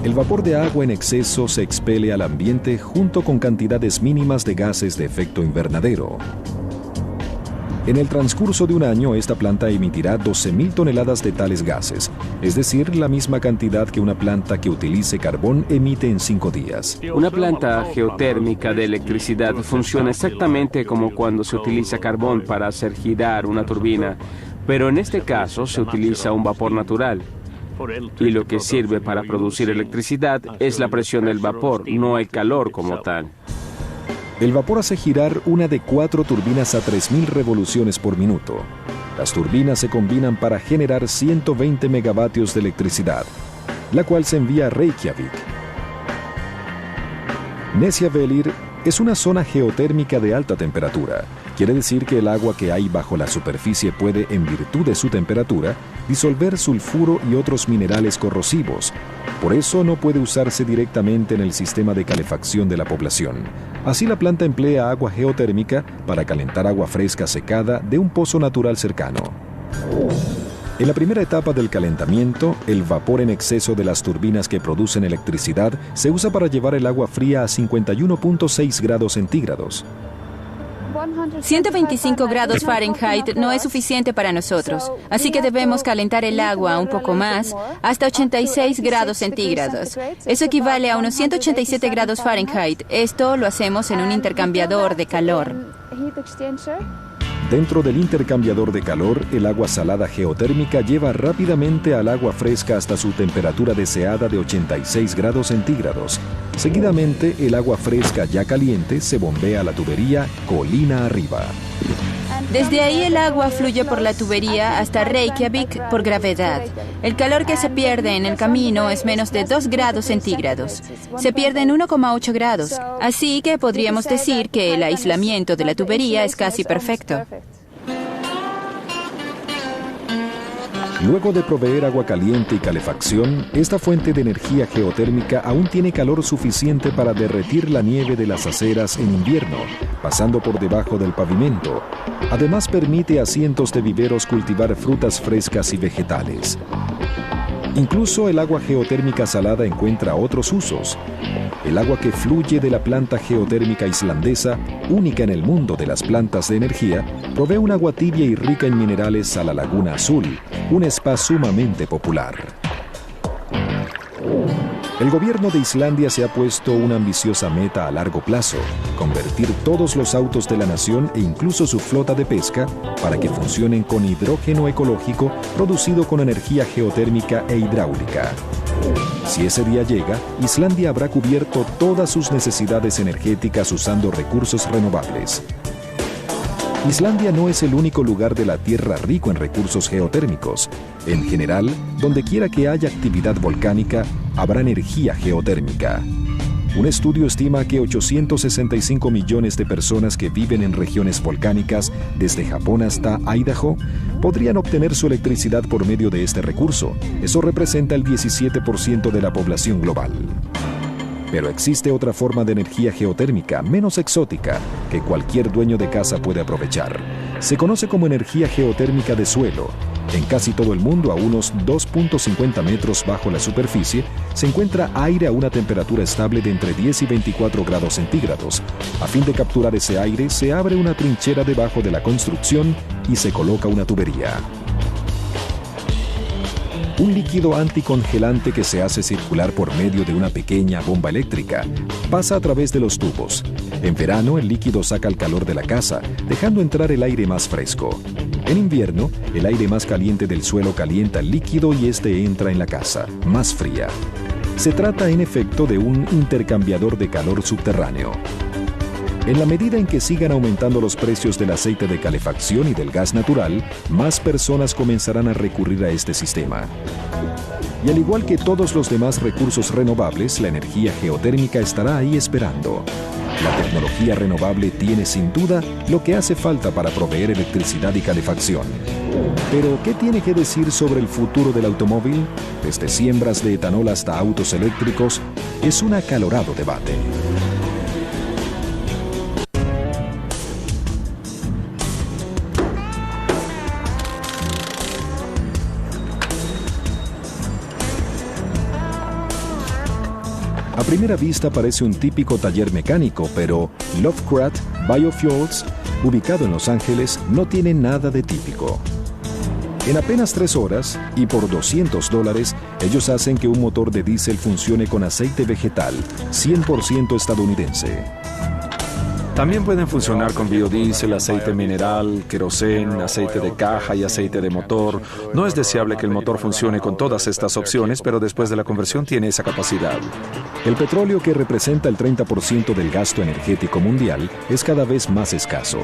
El vapor de agua en exceso se expele al ambiente junto con cantidades mínimas de gases de efecto invernadero. En el transcurso de un año, esta planta emitirá 12.000 toneladas de tales gases, es decir, la misma cantidad que una planta que utilice carbón emite en 5 días. Una planta geotérmica de electricidad funciona exactamente como cuando se utiliza carbón para hacer girar una turbina, pero en este caso se utiliza un vapor natural. Y lo que sirve para producir electricidad es la presión del vapor, no el calor como tal. El vapor hace girar una de 4 turbinas a 3.000 revoluciones por minuto. Las turbinas se combinan para generar 120 megavatios de electricidad, la cual se envía a Reykjavik. Nesjavellir es una zona geotérmica de alta temperatura. Quiere decir que el agua que hay bajo la superficie puede, en virtud de su temperatura, disolver sulfuro y otros minerales corrosivos, Por eso no puede usarse directamente en el sistema de calefacción de la población. Así la planta emplea agua geotérmica para calentar agua fresca secada de un pozo natural cercano. En la primera etapa del calentamiento, el vapor en exceso de las turbinas que producen electricidad se usa para llevar el agua fría a 51.6 grados centígrados. 125 grados Fahrenheit no es suficiente para nosotros, así que debemos calentar el agua un poco más, hasta 86 grados centígrados. Eso equivale a unos 187 grados Fahrenheit. Esto lo hacemos en un intercambiador de calor. Dentro del intercambiador de calor, el agua salada geotérmica lleva rápidamente al agua fresca hasta su temperatura deseada de 86 grados centígrados. Seguidamente, el agua fresca ya caliente se bombea a la tubería colina arriba. Desde ahí el agua fluye por la tubería hasta Reykjavik por gravedad. El calor que se pierde en el camino es menos de 2 grados centígrados. Se pierde en 1,8 grados. Así que podríamos decir que el aislamiento de la tubería es casi perfecto. Luego de proveer agua caliente y calefacción, esta fuente de energía geotérmica aún tiene calor suficiente para derretir la nieve de las aceras en invierno, pasando por debajo del pavimento. Además, permite a cientos de viveros cultivar frutas frescas y vegetales. Incluso el agua geotérmica salada encuentra otros usos. El agua que fluye de la planta geotérmica islandesa, única en el mundo de las plantas de energía, provee un agua tibia y rica en minerales a la Laguna Azul, un spa sumamente popular. El gobierno de Islandia se ha puesto una ambiciosa meta a largo plazo: convertir todos los autos de la nación e incluso su flota de pesca para que funcionen con hidrógeno ecológico producido con energía geotérmica e hidráulica. Si ese día llega, Islandia habrá cubierto todas sus necesidades energéticas usando recursos renovables. Islandia no es el único lugar de la Tierra rico en recursos geotérmicos. En general, donde quiera que haya actividad volcánica, habrá energía geotérmica. Un estudio estima que 865 millones de personas que viven en regiones volcánicas, desde Japón hasta Idaho, podrían obtener su electricidad por medio de este recurso. Eso representa el 17% de la población global. Pero existe otra forma de energía geotérmica, menos exótica, que cualquier dueño de casa puede aprovechar. Se conoce como energía geotérmica de suelo. En casi todo el mundo, a unos 2.50 metros bajo la superficie, se encuentra aire a una temperatura estable de entre 10 y 24 grados centígrados. A fin de capturar ese aire, se abre una trinchera debajo de la construcción y se coloca una tubería. Un líquido anticongelante que se hace circular por medio de una pequeña bomba eléctrica pasa a través de los tubos. En verano, el líquido saca el calor de la casa, dejando entrar el aire más fresco. En invierno, el aire más caliente del suelo calienta el líquido y este entra en la casa, más fría. Se trata, en efecto, de un intercambiador de calor subterráneo. En la medida en que sigan aumentando los precios del aceite de calefacción y del gas natural, más personas comenzarán a recurrir a este sistema. Y al igual que todos los demás recursos renovables, la energía geotérmica estará ahí esperando. La tecnología renovable tiene sin duda lo que hace falta para proveer electricidad y calefacción. Pero, ¿qué tiene que decir sobre el futuro del automóvil? Desde siembras de etanol hasta autos eléctricos, es un acalorado debate. A primera vista parece un típico taller mecánico, pero Lovecraft Biofuels, ubicado en Los Ángeles, no tiene nada de típico. En apenas 3 horas, y por $200, ellos hacen que un motor de diésel funcione con aceite vegetal, 100% estadounidense. También pueden funcionar con biodiesel, aceite mineral, queroseno, aceite de caja y aceite de motor. No es deseable que el motor funcione con todas estas opciones, pero después de la conversión tiene esa capacidad. El petróleo, que representa el 30% del gasto energético mundial, es cada vez más escaso.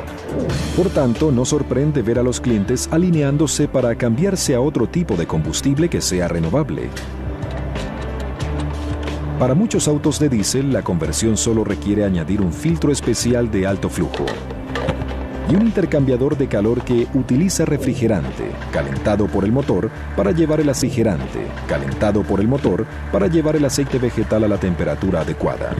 Por tanto, no sorprende ver a los clientes alineándose para cambiarse a otro tipo de combustible que sea renovable. Para muchos autos de diésel, la conversión solo requiere añadir un filtro especial de alto flujo. y un intercambiador de calor que utiliza refrigerante, calentado por el motor, para llevar el refrigerante, calentado por el motor, para llevar el aceite vegetal a la temperatura adecuada.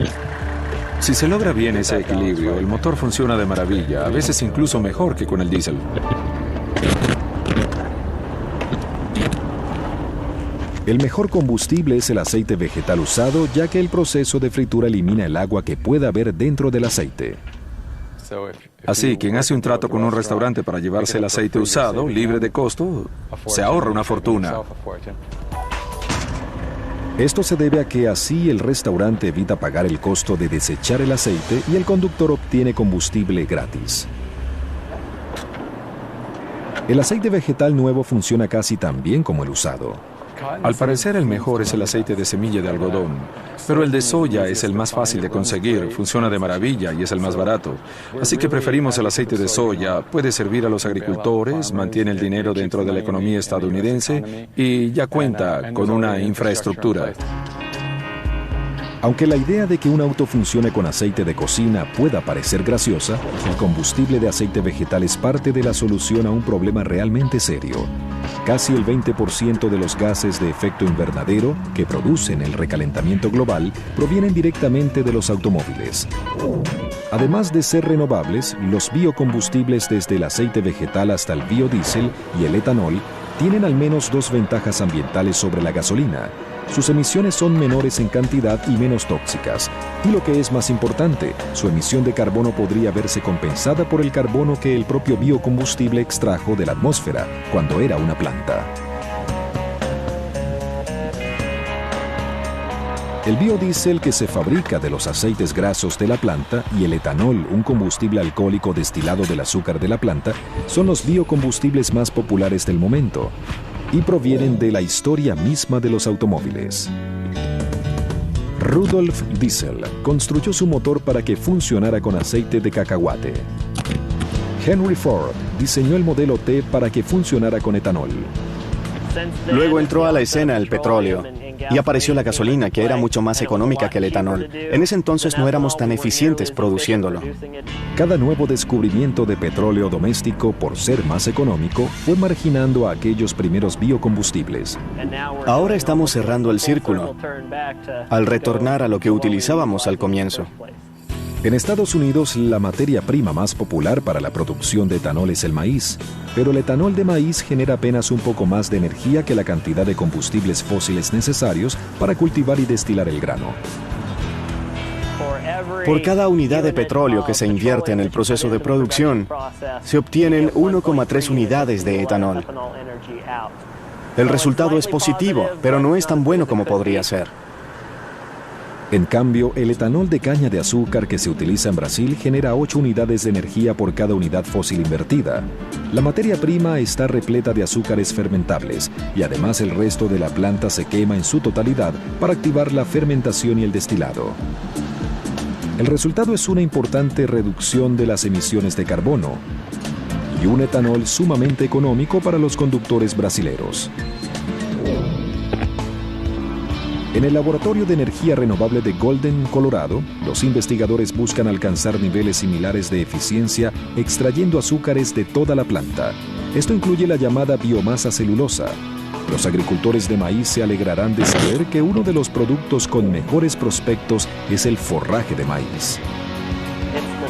Si se logra bien ese equilibrio, el motor funciona de maravilla, a veces incluso mejor que con el diésel. El mejor combustible es el aceite vegetal usado, ya que el proceso de fritura elimina el agua que pueda haber dentro del aceite. Así, quien hace un trato con un restaurante para llevarse el aceite usado, libre de costo, se ahorra una fortuna. Esto se debe a que así el restaurante evita pagar el costo de desechar el aceite y el conductor obtiene combustible gratis. El aceite vegetal nuevo funciona casi tan bien como el usado. Al parecer el mejor es el aceite de semilla de algodón, pero el de soya es el más fácil de conseguir, funciona de maravilla y es el más barato. Así que preferimos el aceite de soya, puede servir a los agricultores, mantiene el dinero dentro de la economía estadounidense y ya cuenta con una infraestructura. Aunque la idea de que un auto funcione con aceite de cocina pueda parecer graciosa, el combustible de aceite vegetal es parte de la solución a un problema realmente serio. Casi el 20% de los gases de efecto invernadero que producen el recalentamiento global provienen directamente de los automóviles. Además de ser renovables, los biocombustibles desde el aceite vegetal hasta el biodiesel y el etanol tienen al menos dos ventajas ambientales sobre la gasolina. Sus emisiones son menores en cantidad y menos tóxicas. Y lo que es más importante, su emisión de carbono podría verse compensada por el carbono que el propio biocombustible extrajo de la atmósfera cuando era una planta. El biodiesel, que se fabrica de los aceites grasos de la planta, y el etanol, un combustible alcohólico destilado del azúcar de la planta, son los biocombustibles más populares del momento y provienen de la historia misma de los automóviles. Rudolf Diesel construyó su motor para que funcionara con aceite de cacahuate. Henry Ford diseñó el modelo T para que funcionara con etanol. Luego entró a la escena el petróleo y apareció la gasolina, que era mucho más económica que el etanol. En ese entonces no éramos tan eficientes produciéndolo. Cada nuevo descubrimiento de petróleo doméstico, por ser más económico, fue marginando a aquellos primeros biocombustibles. Ahora estamos cerrando el círculo al retornar a lo que utilizábamos al comienzo. En Estados Unidos, la materia prima más popular para la producción de etanol es el maíz, pero el etanol de maíz genera apenas un poco más de energía que la cantidad de combustibles fósiles necesarios para cultivar y destilar el grano. Por cada unidad de petróleo que se invierte en el proceso de producción, se obtienen 1,3 unidades de etanol. El resultado es positivo, pero no es tan bueno como podría ser. En cambio, el etanol de caña de azúcar que se utiliza en Brasil genera 8 unidades de energía por cada unidad fósil invertida. La materia prima está repleta de azúcares fermentables y además el resto de la planta se quema en su totalidad para activar la fermentación y el destilado. El resultado es una importante reducción de las emisiones de carbono y un etanol sumamente económico para los conductores brasileros. En el Laboratorio de Energía Renovable de Golden, Colorado, los investigadores buscan alcanzar niveles similares de eficiencia extrayendo azúcares de toda la planta. Esto incluye la llamada biomasa celulosa. Los agricultores de maíz se alegrarán de saber que uno de los productos con mejores prospectos es el forraje de maíz.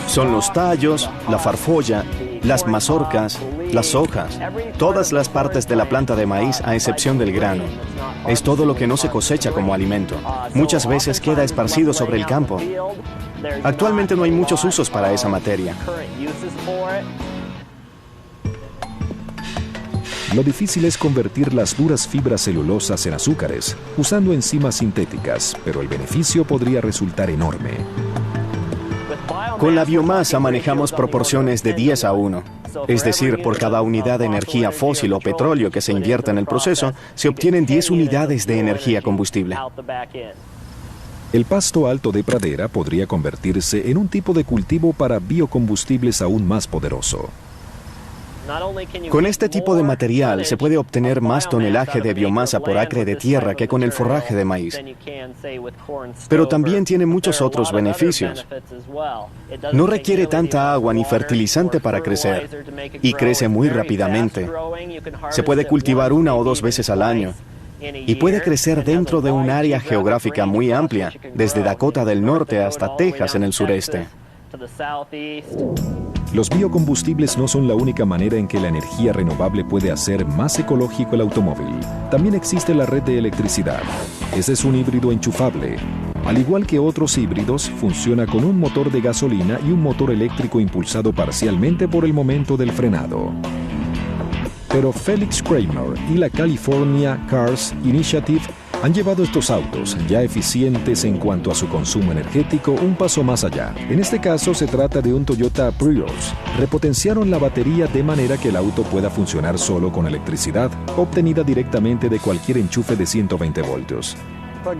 Son los tallos, la farfolla, las mazorcas, las hojas, todas las partes de la planta de maíz a excepción del grano. Es todo lo que no se cosecha como alimento. Muchas veces queda esparcido sobre el campo. Actualmente no hay muchos usos para esa materia. Lo difícil es convertir las duras fibras celulosas en azúcares, usando enzimas sintéticas, pero el beneficio podría resultar enorme. Con la biomasa manejamos proporciones de 10:1. Es decir, por cada unidad de energía fósil o petróleo que se invierte en el proceso, se obtienen 10 unidades de energía combustible. El pasto alto de pradera podría convertirse en un tipo de cultivo para biocombustibles aún más poderoso. Con este tipo de material se puede obtener más tonelaje de biomasa por acre de tierra que con el forraje de maíz. Pero también tiene muchos otros beneficios. No requiere tanta agua ni fertilizante para crecer y crece muy rápidamente. Se puede cultivar 1 o 2 veces al año y puede crecer dentro de un área geográfica muy amplia, desde Dakota del Norte hasta Texas en el sureste. Los biocombustibles no son la única manera en que la energía renovable puede hacer más ecológico el automóvil. También existe la red de electricidad. Este es un híbrido enchufable. Al igual que otros híbridos, funciona con un motor de gasolina y un motor eléctrico impulsado parcialmente por el momento del frenado. Pero Felix Kramer y la California Cars Initiative han llevado estos autos, ya eficientes en cuanto a su consumo energético, un paso más allá. En este caso se trata de un Toyota Prius. Repotenciaron la batería de manera que el auto pueda funcionar solo con electricidad, obtenida directamente de cualquier enchufe de 120 voltios.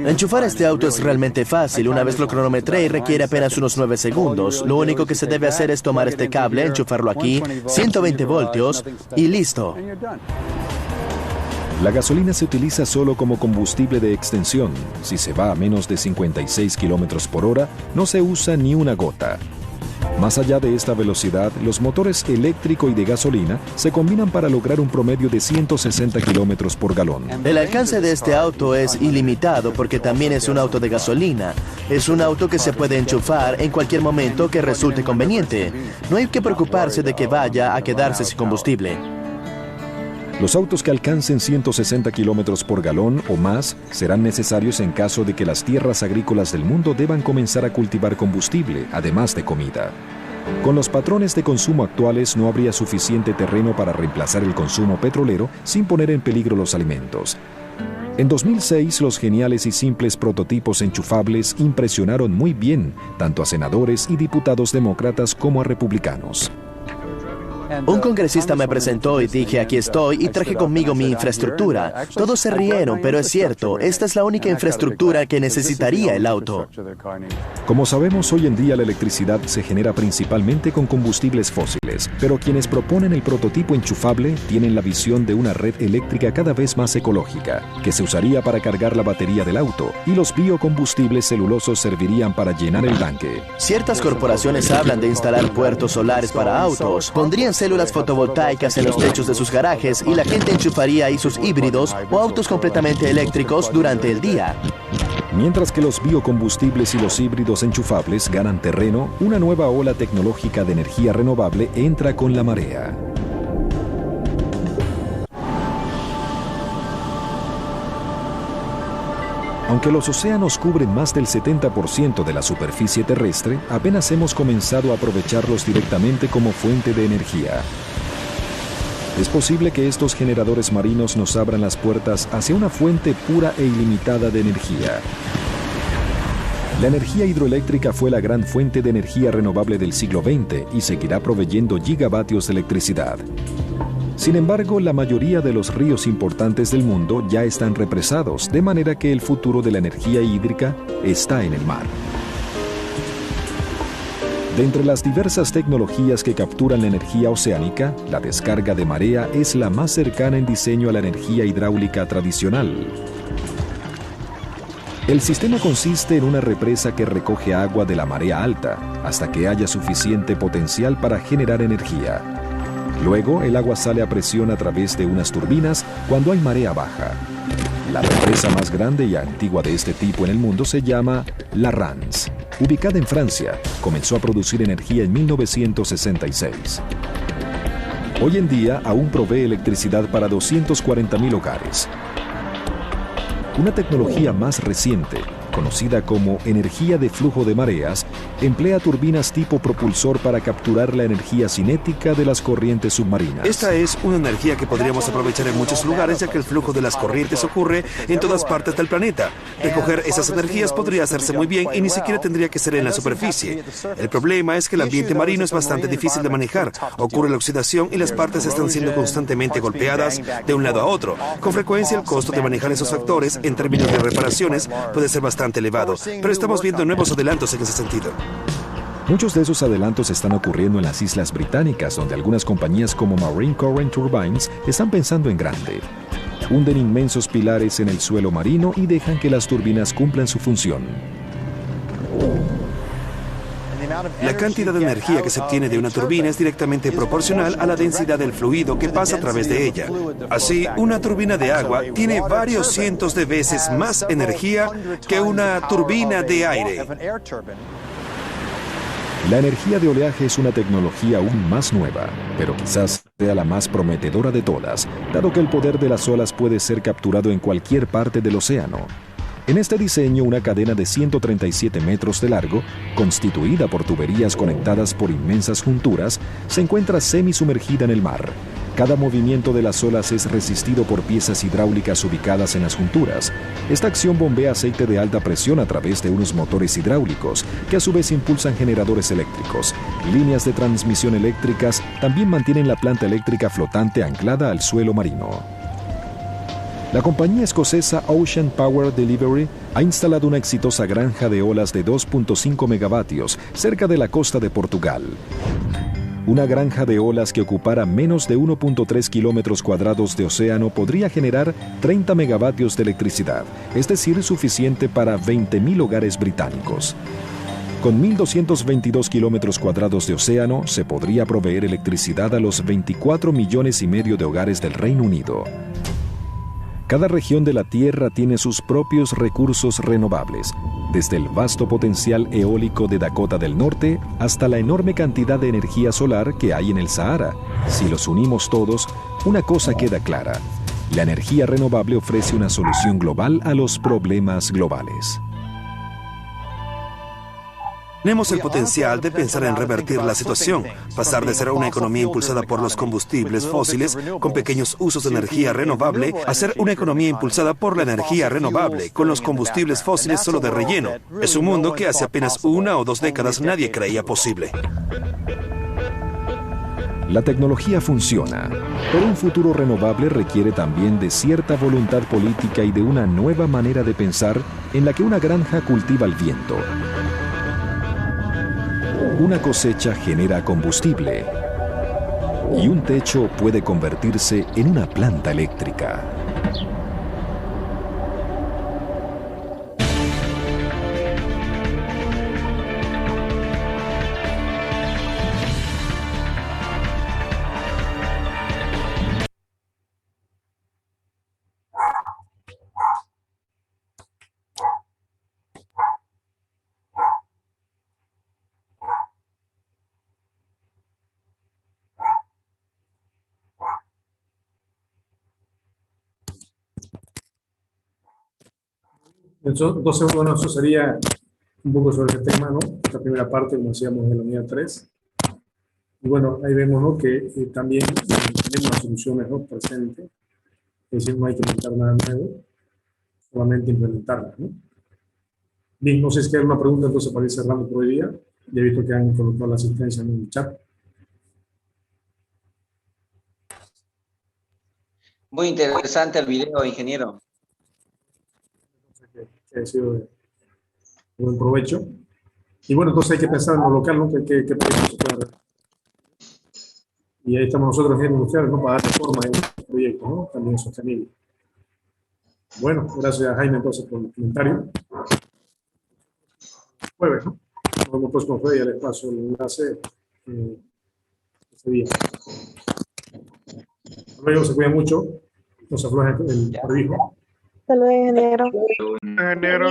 Enchufar este auto es realmente fácil. Una vez lo cronometré y requiere apenas unos 9 segundos. Lo único que se debe hacer es tomar este cable, enchufarlo aquí, 120 voltios y listo. La gasolina se utiliza solo como combustible de extensión. Si se va a menos de 56 kilómetros por hora, no se usa ni una gota. Más allá de esta velocidad, los motores eléctrico y de gasolina se combinan para lograr un promedio de 160 kilómetros por galón. El alcance de este auto es ilimitado porque también es un auto de gasolina. Es un auto que se puede enchufar en cualquier momento que resulte conveniente. No hay que preocuparse de que vaya a quedarse sin combustible. Los autos que alcancen 160 kilómetros por galón o más serán necesarios en caso de que las tierras agrícolas del mundo deban comenzar a cultivar combustible, además de comida. Con los patrones de consumo actuales no habría suficiente terreno para reemplazar el consumo petrolero sin poner en peligro los alimentos. En 2006, los geniales y simples prototipos enchufables impresionaron muy bien tanto a senadores y diputados demócratas como a republicanos. Un congresista me presentó y dije, aquí estoy, y traje conmigo mi infraestructura. Todos se rieron, pero es cierto, esta es la única infraestructura que necesitaría el auto. Como sabemos, hoy en día la electricidad se genera principalmente con combustibles fósiles, pero quienes proponen el prototipo enchufable tienen la visión de una red eléctrica cada vez más ecológica, que se usaría para cargar la batería del auto, y los biocombustibles celulosos servirían para llenar el tanque. Ciertas corporaciones hablan de instalar puertos solares para autos, pondrían células fotovoltaicas en los techos de sus garajes y la gente enchufaría ahí sus híbridos o autos completamente eléctricos durante el día. Mientras que los biocombustibles y los híbridos enchufables ganan terreno, una nueva ola tecnológica de energía renovable entra con la marea. Aunque los océanos cubren más del 70% de la superficie terrestre, apenas hemos comenzado a aprovecharlos directamente como fuente de energía. Es posible que estos generadores marinos nos abran las puertas hacia una fuente pura e ilimitada de energía. La energía hidroeléctrica fue la gran fuente de energía renovable del siglo XX y seguirá proveyendo gigavatios de electricidad. Sin embargo, la mayoría de los ríos importantes del mundo ya están represados, de manera que el futuro de la energía hídrica está en el mar. De entre las diversas tecnologías que capturan la energía oceánica, la descarga de marea es la más cercana en diseño a la energía hidráulica tradicional. El sistema consiste en una represa que recoge agua de la marea alta hasta que haya suficiente potencial para generar energía. Luego, el agua sale a presión a través de unas turbinas cuando hay marea baja. La represa más grande y antigua de este tipo en el mundo se llama La Rance. Ubicada en Francia, comenzó a producir energía en 1966. Hoy en día, aún provee electricidad para 240.000 hogares. Una tecnología más reciente, conocida como energía de flujo de mareas, emplea turbinas tipo propulsor para capturar la energía cinética de las corrientes submarinas. Esta es una energía que podríamos aprovechar en muchos lugares, ya que el flujo de las corrientes ocurre en todas partes del planeta. Recoger esas energías podría hacerse muy bien y ni siquiera tendría que ser en la superficie. El problema es que el ambiente marino es bastante difícil de manejar. Ocurre la oxidación y las partes están siendo constantemente golpeadas de un lado a otro. Con frecuencia, el costo de manejar esos factores en términos de reparaciones puede ser bastante elevado, pero estamos viendo nuevos adelantos en ese sentido. Muchos de esos adelantos están ocurriendo en las Islas Británicas, donde algunas compañías como Marine Current Turbines están pensando en grande. Hunden inmensos pilares en el suelo marino y dejan que las turbinas cumplan su función. La cantidad de energía que se obtiene de una turbina es directamente proporcional a la densidad del fluido que pasa a través de ella. Así, una turbina de agua tiene varios cientos de veces más energía que una turbina de aire. La energía de oleaje es una tecnología aún más nueva, pero quizás sea la más prometedora de todas, dado que el poder de las olas puede ser capturado en cualquier parte del océano. En este diseño, una cadena de 137 metros de largo, constituida por tuberías conectadas por inmensas junturas, se encuentra semisumergida en el mar. Cada movimiento de las olas es resistido por piezas hidráulicas ubicadas en las junturas. Esta acción bombea aceite de alta presión a través de unos motores hidráulicos, que a su vez impulsan generadores eléctricos. Líneas de transmisión eléctricas también mantienen la planta eléctrica flotante anclada al suelo marino. La compañía escocesa Ocean Power Delivery ha instalado una exitosa granja de olas de 2.5 megavatios cerca de la costa de Portugal. Una granja de olas que ocupara menos de 1.3 kilómetros cuadrados de océano podría generar 30 megavatios de electricidad, es decir, suficiente para 20.000 hogares británicos. Con 1.222 kilómetros cuadrados de océano, se podría proveer electricidad a los 24 millones y medio de hogares del Reino Unido. Cada región de la Tierra tiene sus propios recursos renovables, desde el vasto potencial eólico de Dakota del Norte hasta la enorme cantidad de energía solar que hay en el Sahara. Si los unimos todos, una cosa queda clara: la energía renovable ofrece una solución global a los problemas globales. Tenemos el potencial de pensar en revertir la situación, pasar de ser una economía impulsada por los combustibles fósiles con pequeños usos de energía renovable a ser una economía impulsada por la energía renovable con los combustibles fósiles solo de relleno. Es un mundo que hace apenas 1 o 2 décadas nadie creía posible. La tecnología funciona, pero un futuro renovable requiere también de cierta voluntad política y de una nueva manera de pensar en la que una granja cultiva el viento. Una cosecha genera combustible y un techo puede convertirse en una planta eléctrica. Entonces, bueno, eso sería un poco sobre ese tema, ¿no? La primera parte, como decíamos, de la unidad 3. Y bueno, ahí vemos, ¿no?, que también tenemos las soluciones, ¿no?, presentes. Es decir, no hay que inventar nada nuevo, solamente implementarlas, ¿no? Bien, no sé si hay alguna pregunta entonces para ir cerrando por hoy día. Ya he visto que han colocado la asistencia en el chat. Muy interesante el video, ingeniero. Que ha sido de buen provecho. Y bueno, entonces hay que pensar en lo local, ¿no? Que y ahí estamos nosotros en industrial, ¿no?, para dar forma a este proyecto, ¿no?, también sostenible. Bueno, gracias Jaime entonces por el comentario. Jueves, ¿no? Nos vemos pues con Fede, ya les paso el enlace este día. Luego se cuida mucho, no se afloja el barbijo. Hasta luego, ingeniero. Ingeniero.